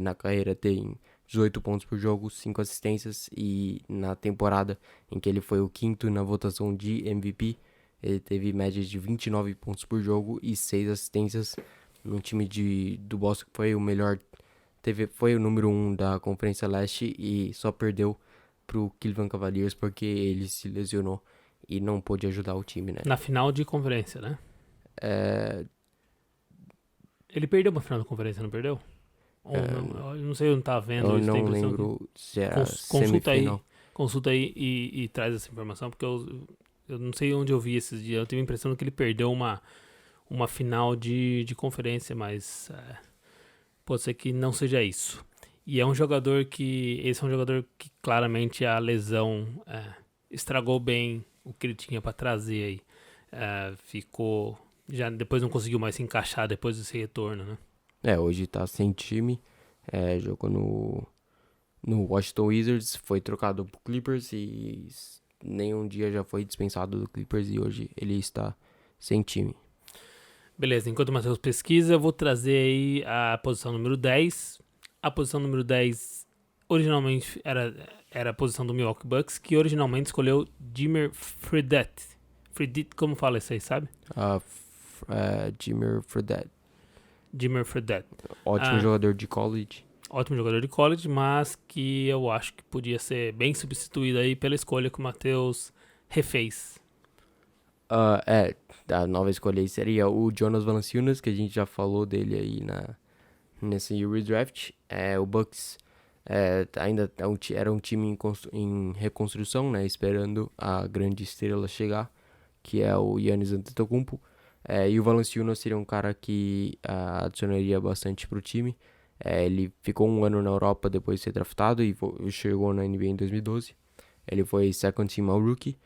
na carreira tem 18 pontos por jogo, 5 assistências. E na temporada em que ele foi o quinto na votação de MVP, ele teve média de 29 pontos por jogo e 6 assistências. Num time do Boston que foi o melhor, foi o número 1 da Conferência Leste e só perdeu pro Cleveland Cavaliers porque ele se lesionou e não pôde ajudar o time, né? Na final de conferência, né? Ele perdeu uma final de conferência, não perdeu? Ou não? Eu não sei, eu não tava vendo eu isso. não lembro se era semifinal. Consulta aí e traz essa informação, porque eu não sei onde eu vi esses dias. Eu tive a impressão que ele perdeu uma final de conferência, mas pode ser que não seja isso. E esse é um jogador que claramente a lesão estragou bem o que ele tinha para trazer aí. Ficou, já depois não conseguiu mais se encaixar depois desse retorno, né? Hoje tá sem time, jogou no Washington Wizards, foi trocado pro Clippers e nenhum dia já foi dispensado do Clippers e hoje ele está sem time. Beleza, enquanto o Matheus pesquisa, eu vou trazer aí a posição número 10. A posição número 10 originalmente era a posição do Milwaukee Bucks, que originalmente escolheu Jimmer Fredette. Fredette, como fala isso aí, sabe? Jimmer Fredette. Jimmer Fredette. Ótimo jogador de college. Ótimo jogador de college, mas que eu acho que podia ser bem substituído aí pela escolha que o Matheus refez. A nova escolha aí seria o Jonas Valanciunas, que a gente já falou dele aí nesse redraft. O Bucks ainda era um time em reconstrução, né, esperando a grande estrela chegar, que é o Giannis Antetokounmpo. E o Valanciunas seria um cara que adicionaria bastante pro time. Ele ficou um ano na Europa depois de ser draftado e chegou na NBA em 2012. Ele foi second team all rookie.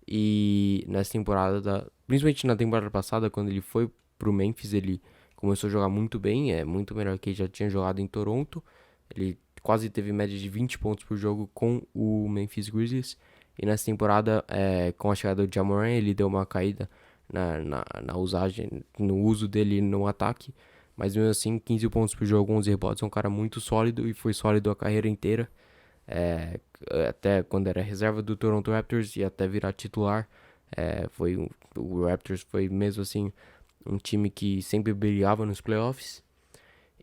E nessa temporada, principalmente na temporada passada, quando ele foi pro Memphis, ele começou a jogar muito bem, muito melhor que ele já tinha jogado em Toronto. Ele quase teve média de 20 pontos por jogo com o Memphis Grizzlies. E nessa temporada, com a chegada do Ja Morant, ele deu uma caída na usagem, no uso dele no ataque. Mas mesmo assim, 15 pontos por jogo, 11 rebotes, é um cara muito sólido e foi sólido a carreira inteira. Até quando era reserva do Toronto Raptors e até virar titular. O Raptors foi mesmo assim um time que sempre brigava nos playoffs.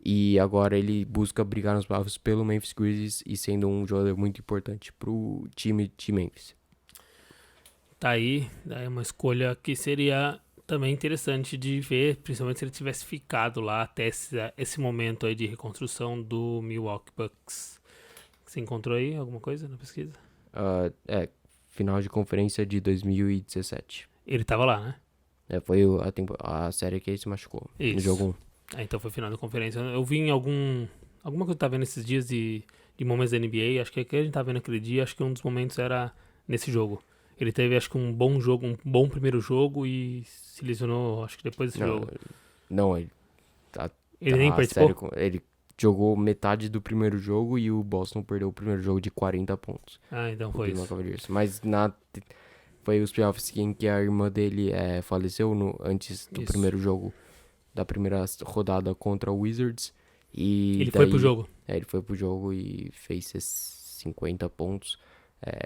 E agora ele busca brigar nos playoffs pelo Memphis Grizzlies e sendo um jogador muito importante pro time de Memphis. Tá aí, daí uma escolha que seria também interessante de ver, principalmente se ele tivesse ficado lá até esse momento aí de reconstrução do Milwaukee Bucks. Você encontrou aí alguma coisa na pesquisa? Final de conferência de 2017. Ele tava lá, né? Foi a série que ele se machucou. Isso. No jogo 1. Então foi final da conferência. Eu vi em alguma coisa que eu tava vendo esses dias de momentos da NBA. Acho que a gente tava vendo aquele dia, acho que um dos momentos era nesse jogo. Ele teve, acho que um bom jogo, um bom primeiro jogo e se lesionou, acho que depois desse jogo. Não, ele nem participou? Ele jogou metade do primeiro jogo e o Boston perdeu o primeiro jogo de 40 pontos. Então foi isso. Cavaliers. Mas foi os playoffs em que a irmã dele faleceu antes do primeiro jogo da primeira rodada contra o Wizards. E Ele foi pro jogo. Ele foi pro jogo e fez 50 pontos.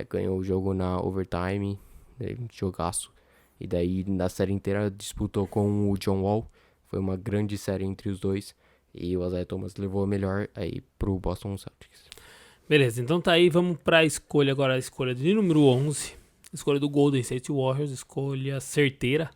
Ganhou o jogo na overtime, jogaço. E daí na série inteira disputou com o John Wall. Foi uma grande série entre os dois. E o Isaiah Thomas levou a melhor aí pro Boston Celtics. Beleza, então tá aí, vamos pra escolha agora, a escolha de número 11. Escolha do Golden State Warriors, escolha certeira.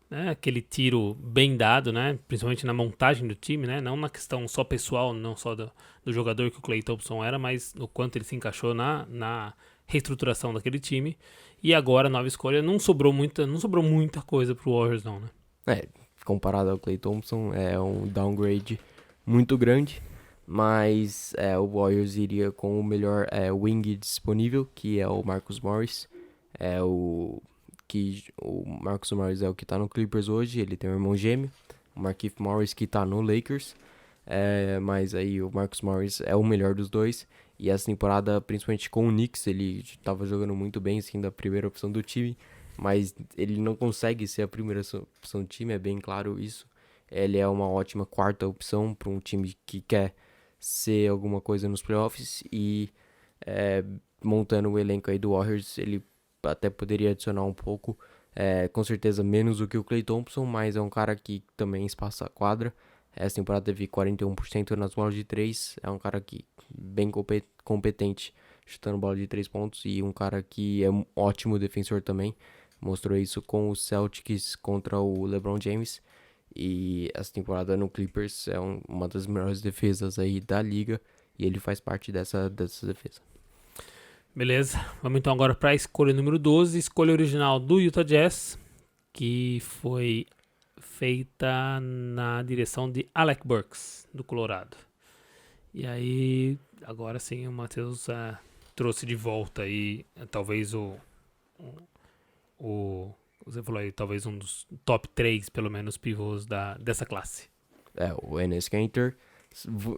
Né? Aquele tiro bem dado, né? Principalmente na montagem do time, né? Não na questão só pessoal, não só do jogador que o Klay Thompson era, mas no quanto ele se encaixou na reestruturação daquele time. E agora, nova escolha, não sobrou muita coisa pro Warriors não, né? Comparado ao Klay Thompson, é um downgrade muito grande, mas o Warriors iria com o melhor wing disponível, que é o Marcus Morris. O Marcus Morris é o que tá no Clippers hoje, ele tem um irmão gêmeo, o Markieff Morris, que tá no Lakers, mas aí o Marcus Morris é o melhor dos dois, e essa temporada, principalmente com o Knicks, ele tava jogando muito bem, sendo a primeira opção do time, mas ele não consegue ser a primeira opção do time, é bem claro isso. Ele é uma ótima quarta opção para um time que quer ser alguma coisa nos playoffs, e montando o elenco aí do Warriors, ele até poderia adicionar um pouco, com certeza menos do que o Klay Thompson, mas é um cara que também espaça a quadra. Essa temporada teve 41% nas bolas de 3, é um cara que bem competente chutando bola de 3 pontos, e um cara que é um ótimo defensor também, mostrou isso com o Celtics contra o LeBron James, e essa temporada no Clippers é uma das melhores defesas aí da liga, e ele faz parte dessa defesa. Beleza, vamos então agora para a escolha número 12, escolha original do Utah Jazz, que foi feita na direção de Alec Burks, do Colorado. E aí, agora sim, o Matheus trouxe de volta aí, talvez você falou aí, talvez um dos top 3, pelo menos, pivôs dessa classe. O Enes Kanter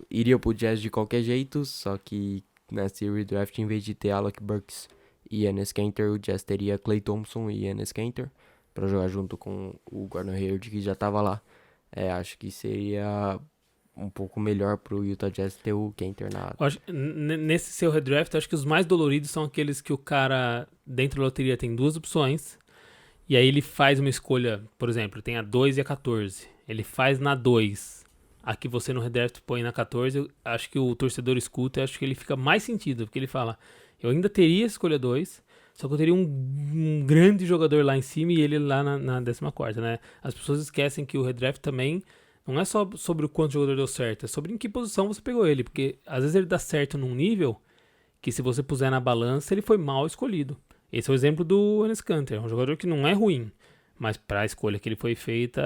iria pro Jazz de qualquer jeito, só que nesse redraft, em vez de ter Alec Burks e Enes Kanter, o Jazz teria Klay Thompson e Enes Kanter para jogar junto com o Gordon Hayward, que já estava lá. Acho que seria um pouco melhor pro Utah Jazz ter o Kanter na... Nesse seu redraft, acho que os mais doloridos são aqueles que o cara, dentro da loteria, tem duas opções, e aí ele faz uma escolha, por exemplo, tem a 2 e a 14. Ele faz na 2, a que você no redraft põe na 14, acho que o torcedor escuta, acho que ele fica mais sentido, porque ele fala, eu ainda teria a escolha 2, só que eu teria um grande jogador lá em cima e ele lá na 14ª, né? As pessoas esquecem que o redraft também não é só sobre o quanto o jogador deu certo, é sobre em que posição você pegou ele, porque às vezes ele dá certo num nível que se você puser na balança, ele foi mal escolhido. Esse é o exemplo do Enes Kanter, um jogador que não é ruim, mas para a escolha que ele foi feita,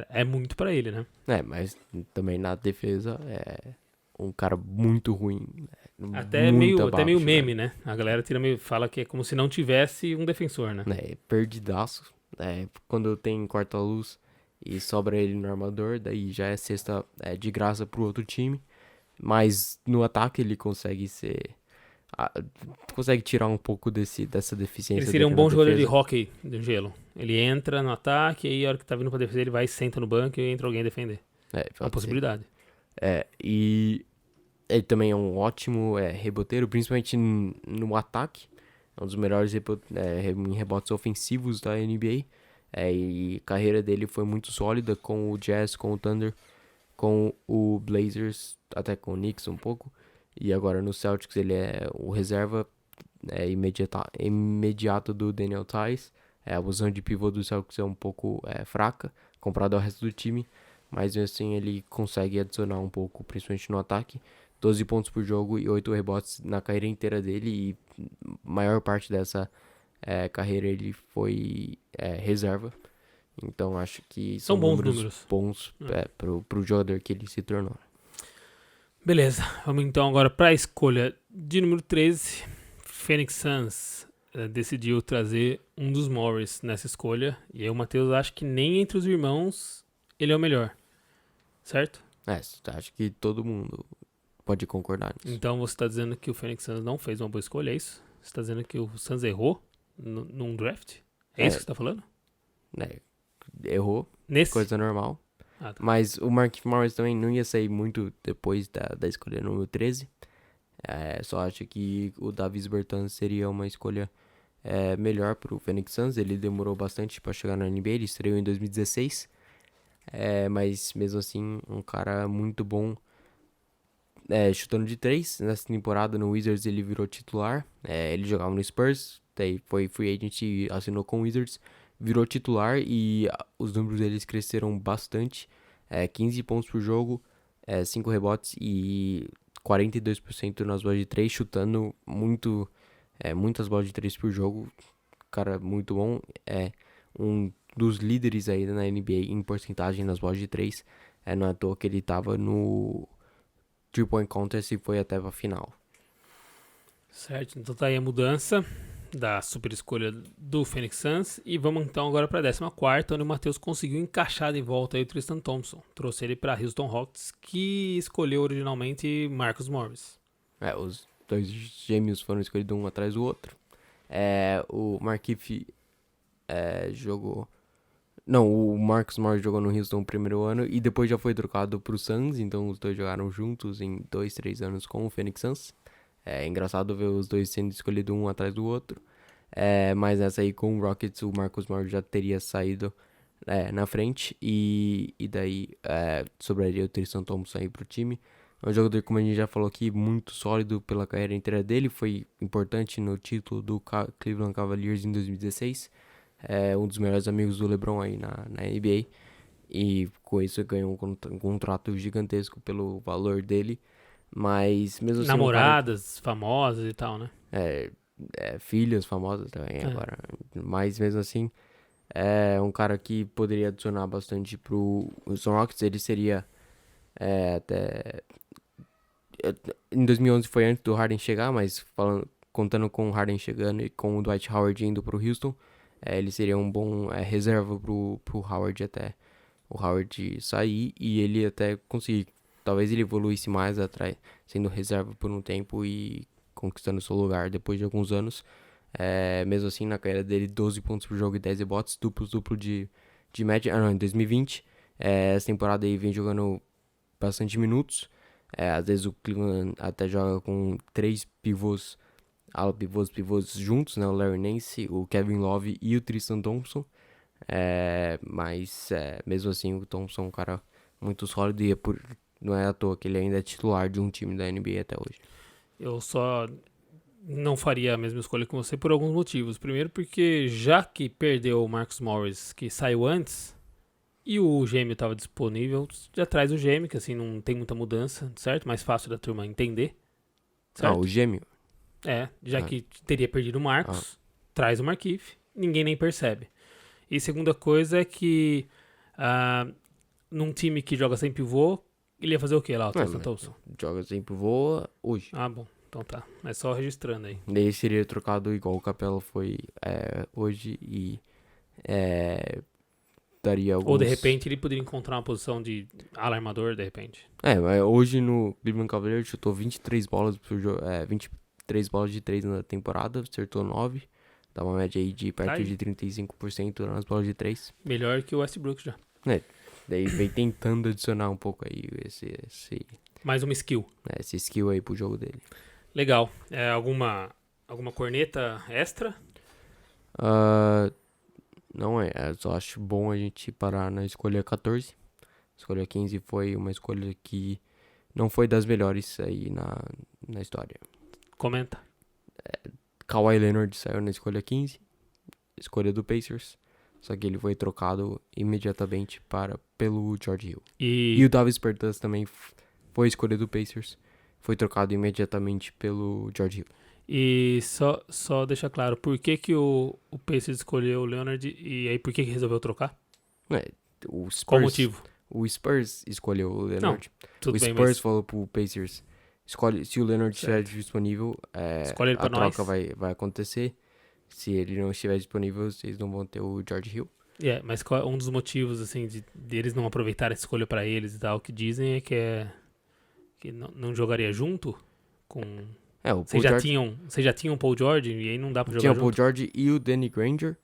é muito para ele, né? Mas também na defesa é um cara muito ruim. Até meio meme, né? A galera fala que é como se não tivesse um defensor, né? Perdidaço. Quando tem corta-luz e sobra ele no armador, daí já é cesta de graça pro outro time. Mas no ataque ele consegue tirar um pouco dessa deficiência. Ele seria um bom jogador de hóquei de gelo. Ele entra no ataque, e aí a hora que tá vindo pra defender, ele vai e senta no banco e entra alguém defender. É uma possibilidade. E ele também é um ótimo reboteiro, principalmente no ataque. É um dos melhores em rebotes ofensivos da NBA. E a carreira dele foi muito sólida com o Jazz, com o Thunder, com o Blazers, até com o Knicks um pouco. E agora no Celtics ele é o reserva imediato do Daniel Theis. A posição de pivô do Celtics é um pouco fraca comparado ao resto do time, mas assim ele consegue adicionar um pouco, principalmente no ataque. 12 pontos por jogo e 8 rebotes na carreira inteira dele, e maior parte dessa carreira ele foi reserva. Então acho que são bons números bons pro jogador que ele se tornou. Beleza, vamos então agora para a escolha de número 13. Phoenix Suns decidiu trazer um dos Morris nessa escolha, e aí o Matheus acha que nem entre os irmãos ele é o melhor, certo? Acho que todo mundo pode concordar nisso. Então você está dizendo que o Phoenix Suns não fez uma boa escolha, é isso? Você está dizendo que o Suns errou num draft? É isso que você está falando? Errou, Nesse? coisa normal. Ah, tá. Mas o Mark Morris também não ia sair muito depois da escolha número 13. Só acho que o Davis Bertans seria uma escolha melhor pro Phoenix Suns. Ele demorou bastante para chegar na NBA, ele estreou em 2016. Mas mesmo assim, um cara muito bom chutando de 3. Nessa temporada no Wizards ele virou titular. Ele jogava no Spurs, daí foi free agent e assinou com o Wizards. Virou titular e os números deles cresceram bastante. 15 pontos por jogo, 5 rebotes e 42% nas bolas de 3, chutando muitas bolas de 3 por jogo. Cara, muito bom. É um dos líderes aí na NBA em porcentagem nas bolas de 3. Não é à toa que ele tava no 3-point contest e foi até a final. Certo, então tá aí a mudança da super escolha do Phoenix Suns. E vamos então agora para a 14ª, onde o Matheus conseguiu encaixar de volta aí o Tristan Thompson. Trouxe ele para Houston Rockets, que escolheu originalmente Marcus Morris. Os dois gêmeos foram escolhidos um atrás do outro. O Markieff jogou... Não, o Marcus Morris jogou no Houston no primeiro ano e depois já foi trocado pro Suns, então os dois jogaram juntos em 2-3 anos com o Phoenix Suns. É engraçado ver os dois sendo escolhidos um atrás do outro. Mas nessa aí com o Rockets, o Marcus Morris já teria saído na frente e daí sobraria o Tristan Thompson aí pro time. É um jogador, como a gente já falou aqui, muito sólido pela carreira inteira dele. Foi importante no título do Cleveland Cavaliers em 2016. Um dos melhores amigos do LeBron aí na NBA. E com isso ganhou um contrato gigantesco pelo valor dele. Mas mesmo assim... Namoradas famosas e tal, né? Filhas famosas também agora. Mas mesmo assim, é um cara que poderia adicionar bastante pro Houston Rockets. Ele seria até... Em 2011 foi antes do Harden chegar, mas contando com o Harden chegando e com o Dwight Howard indo pro Houston, ele seria um bom reserva pro Howard até o Howard sair e ele até conseguir. Talvez ele evoluísse mais atrás, sendo reserva por um tempo e conquistando seu lugar depois de alguns anos. Mesmo assim, na carreira dele, 12 pontos por jogo e 10 rebotes, duplo de média. Em 2020. Essa temporada aí vem jogando bastante minutos. Às vezes o Cleveland até joga com 3 pivôs juntos, né? O Larry Nance, o Kevin Love e o Tristan Thompson. Mas mesmo assim o Thompson é um cara muito sólido e não é à toa que ele ainda é titular de um time da NBA até hoje. Eu só não faria a mesma escolha que você por alguns motivos. Primeiro porque já que perdeu o Marcus Morris, que saiu antes, e o gêmeo estava disponível, já traz o gêmeo, que assim não tem muita mudança, certo? Mais fácil da turma entender. Certo? O gêmeo? Já que teria perdido o Marcus, traz o Markieff, ninguém nem percebe. E segunda coisa é que num time que joga sem pivô, ele ia fazer o que lá, o Tristan Thompson? Joga sem pivô hoje. Ah, bom. Então tá. É só registrando aí. Daí seria trocado igual o Capela foi hoje e daria alguns... Ou de repente ele poderia encontrar uma posição de alarmador, de repente. Mas hoje no Cleveland Cavaliers chutou 23 bolas por jogo, 23 bolas de 3 na temporada, acertou 9. Dá uma média aí de perto de 35% nas bolas de 3. Melhor que o Westbrook já. Daí vem tentando adicionar um pouco aí esse... Mais uma skill. Esse skill aí pro jogo dele. Legal. Alguma corneta extra? Não só acho bom a gente parar na escolha 14. A escolha 15 foi uma escolha que não foi das melhores aí na história. Comenta. Kawhi Leonard saiu na escolha 15, escolha do Pacers, só que ele foi trocado imediatamente pelo George Hill. E o Davis Bertans também foi escolha do Pacers, foi trocado imediatamente pelo George Hill. E só deixar claro, por que o Pacers escolheu o Leonard e aí por que resolveu trocar? Qual o motivo? O Spurs escolheu o Leonard. Não, o Spurs falou pro Pacers, se o Leonard estiver disponível, a troca vai acontecer. Se ele não estiver disponível, vocês não vão ter o George Hill. Mas qual um dos motivos assim de eles não aproveitarem essa escolha para eles e tal, que dizem é que não jogaria junto com... Vocês já tinham o Paul George e aí não dá pra jogar junto? Tinha o Paul George e o Danny Granger.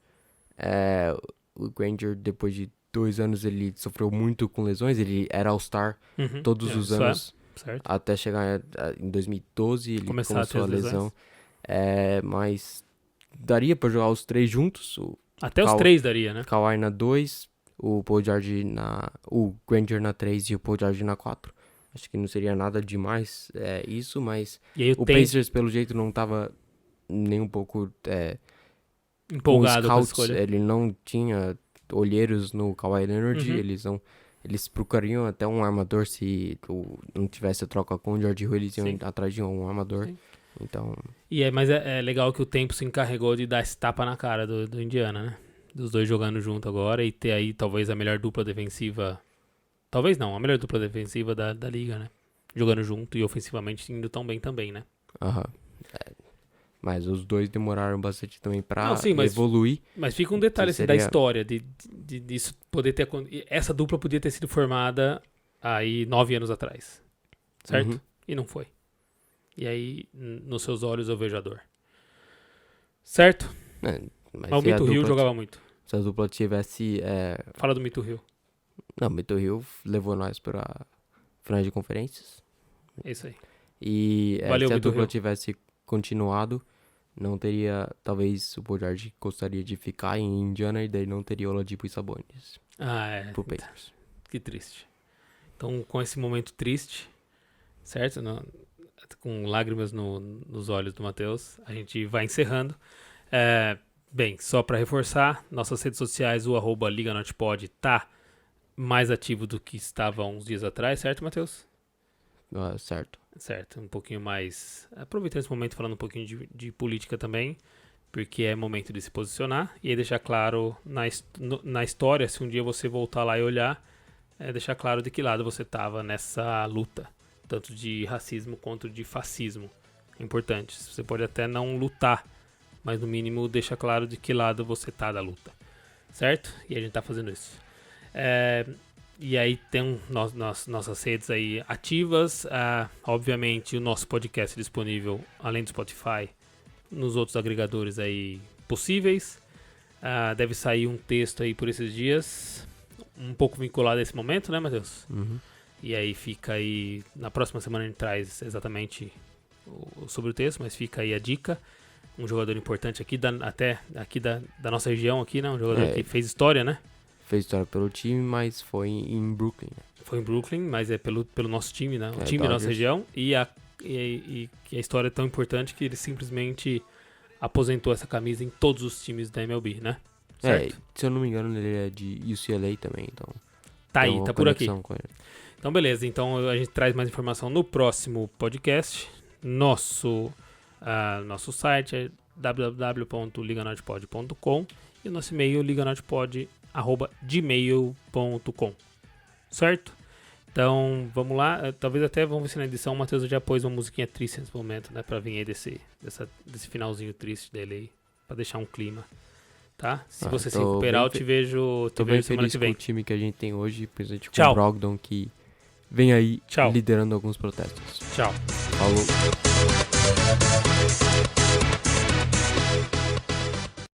O Granger, depois de 2 anos ele sofreu muito com lesões, ele era All-Star todos os anos, certo. até chegar em 2012, ele começou a lesão. Mas daria pra jogar os 3 juntos. Até os 3 daria, né? Kawhi na 2, o Paul George o Granger na 3 e o Paul George na 4. Acho que não seria nada demais isso, mas o Pacers, pelo jeito, não tava nem um pouco empolgado com a os scouts. escolha. Ele não tinha olheiros no Kawhi Leonard. Eles procurariam até um armador se não tivesse a troca com o George Hill, eles iam atrás de um armador. Sim. Então... Mas é legal que o tempo se encarregou de dar esse tapa na cara do Indiana, né? Dos dois jogando junto agora e ter aí talvez a melhor dupla defensiva... Talvez não, a melhor dupla defensiva da liga, né? Jogando junto e ofensivamente indo tão bem também, né? Mas os dois demoraram bastante também pra mas evoluir. Mas fica um detalhe assim, da história, disso poder ter... Essa dupla podia ter sido formada aí 9 anos atrás, certo? E não foi. E aí, nos seus olhos eu vejo a dor. Certo? Mas o Mito Hill jogava muito. Se a dupla tivesse... Fala do Mito Hill. Não, o Mito Hill levou nós para finais de conferências. É isso aí. E Valeu, se a Mito dupla Hill. tivesse continuado, não teria... Talvez o Paul George gostaria de ficar em Indiana e daí não teria Oladipo e Sabonis. Pro Pacers. Que triste. Então, com esse momento triste, certo? Com lágrimas nos olhos do Matheus, a gente vai encerrando. Bem, só para reforçar, nossas redes sociais, o @LigaNortePod tá mais ativo do que estava uns dias atrás, certo, Matheus? Certo, um pouquinho mais... Aproveitando esse momento falando um pouquinho de política também, porque é momento de se posicionar e aí deixar claro na história, se um dia você voltar lá e olhar, deixar claro de que lado você estava nessa luta, tanto de racismo quanto de fascismo. É importante. Você pode até não lutar, mas no mínimo deixa claro de que lado você tá da luta, certo? E a gente tá fazendo isso. E aí tem nossas redes aí ativas. Obviamente o nosso podcast é disponível, além do Spotify, nos outros agregadores aí possíveis. Deve sair um texto aí por esses dias, um pouco vinculado a esse momento, né, Matheus? E aí fica aí, na próxima semana a gente traz exatamente sobre o texto, mas fica aí a dica. Um jogador importante aqui, da nossa região aqui, né? Um jogador que fez história, né? Fez história pelo time, mas foi em Brooklyn. Foi em Brooklyn, mas é pelo nosso time, né? O time da nossa região. E a história é tão importante que ele simplesmente aposentou essa camisa em todos os times da MLB, né? Certo? Se eu não me engano, ele é de UCLA também, então... Tá aí, tá por aqui. Com ele. Então, beleza. Então, a gente traz mais informação no próximo podcast. Nosso site é www.liganortepod.com e o nosso e-mail liganortepod@gmail.com, certo? Então, vamos lá. Talvez até vamos ver se na edição o Matheus já pôs uma musiquinha triste nesse momento, né? Pra vir aí desse finalzinho triste dele aí, pra deixar um clima, tá? Se você se recuperar, eu te vejo semana que vem. Com o time que a gente tem hoje, principalmente com o Brogdon, que vem aí liderando alguns protestos. Tchau. Falou.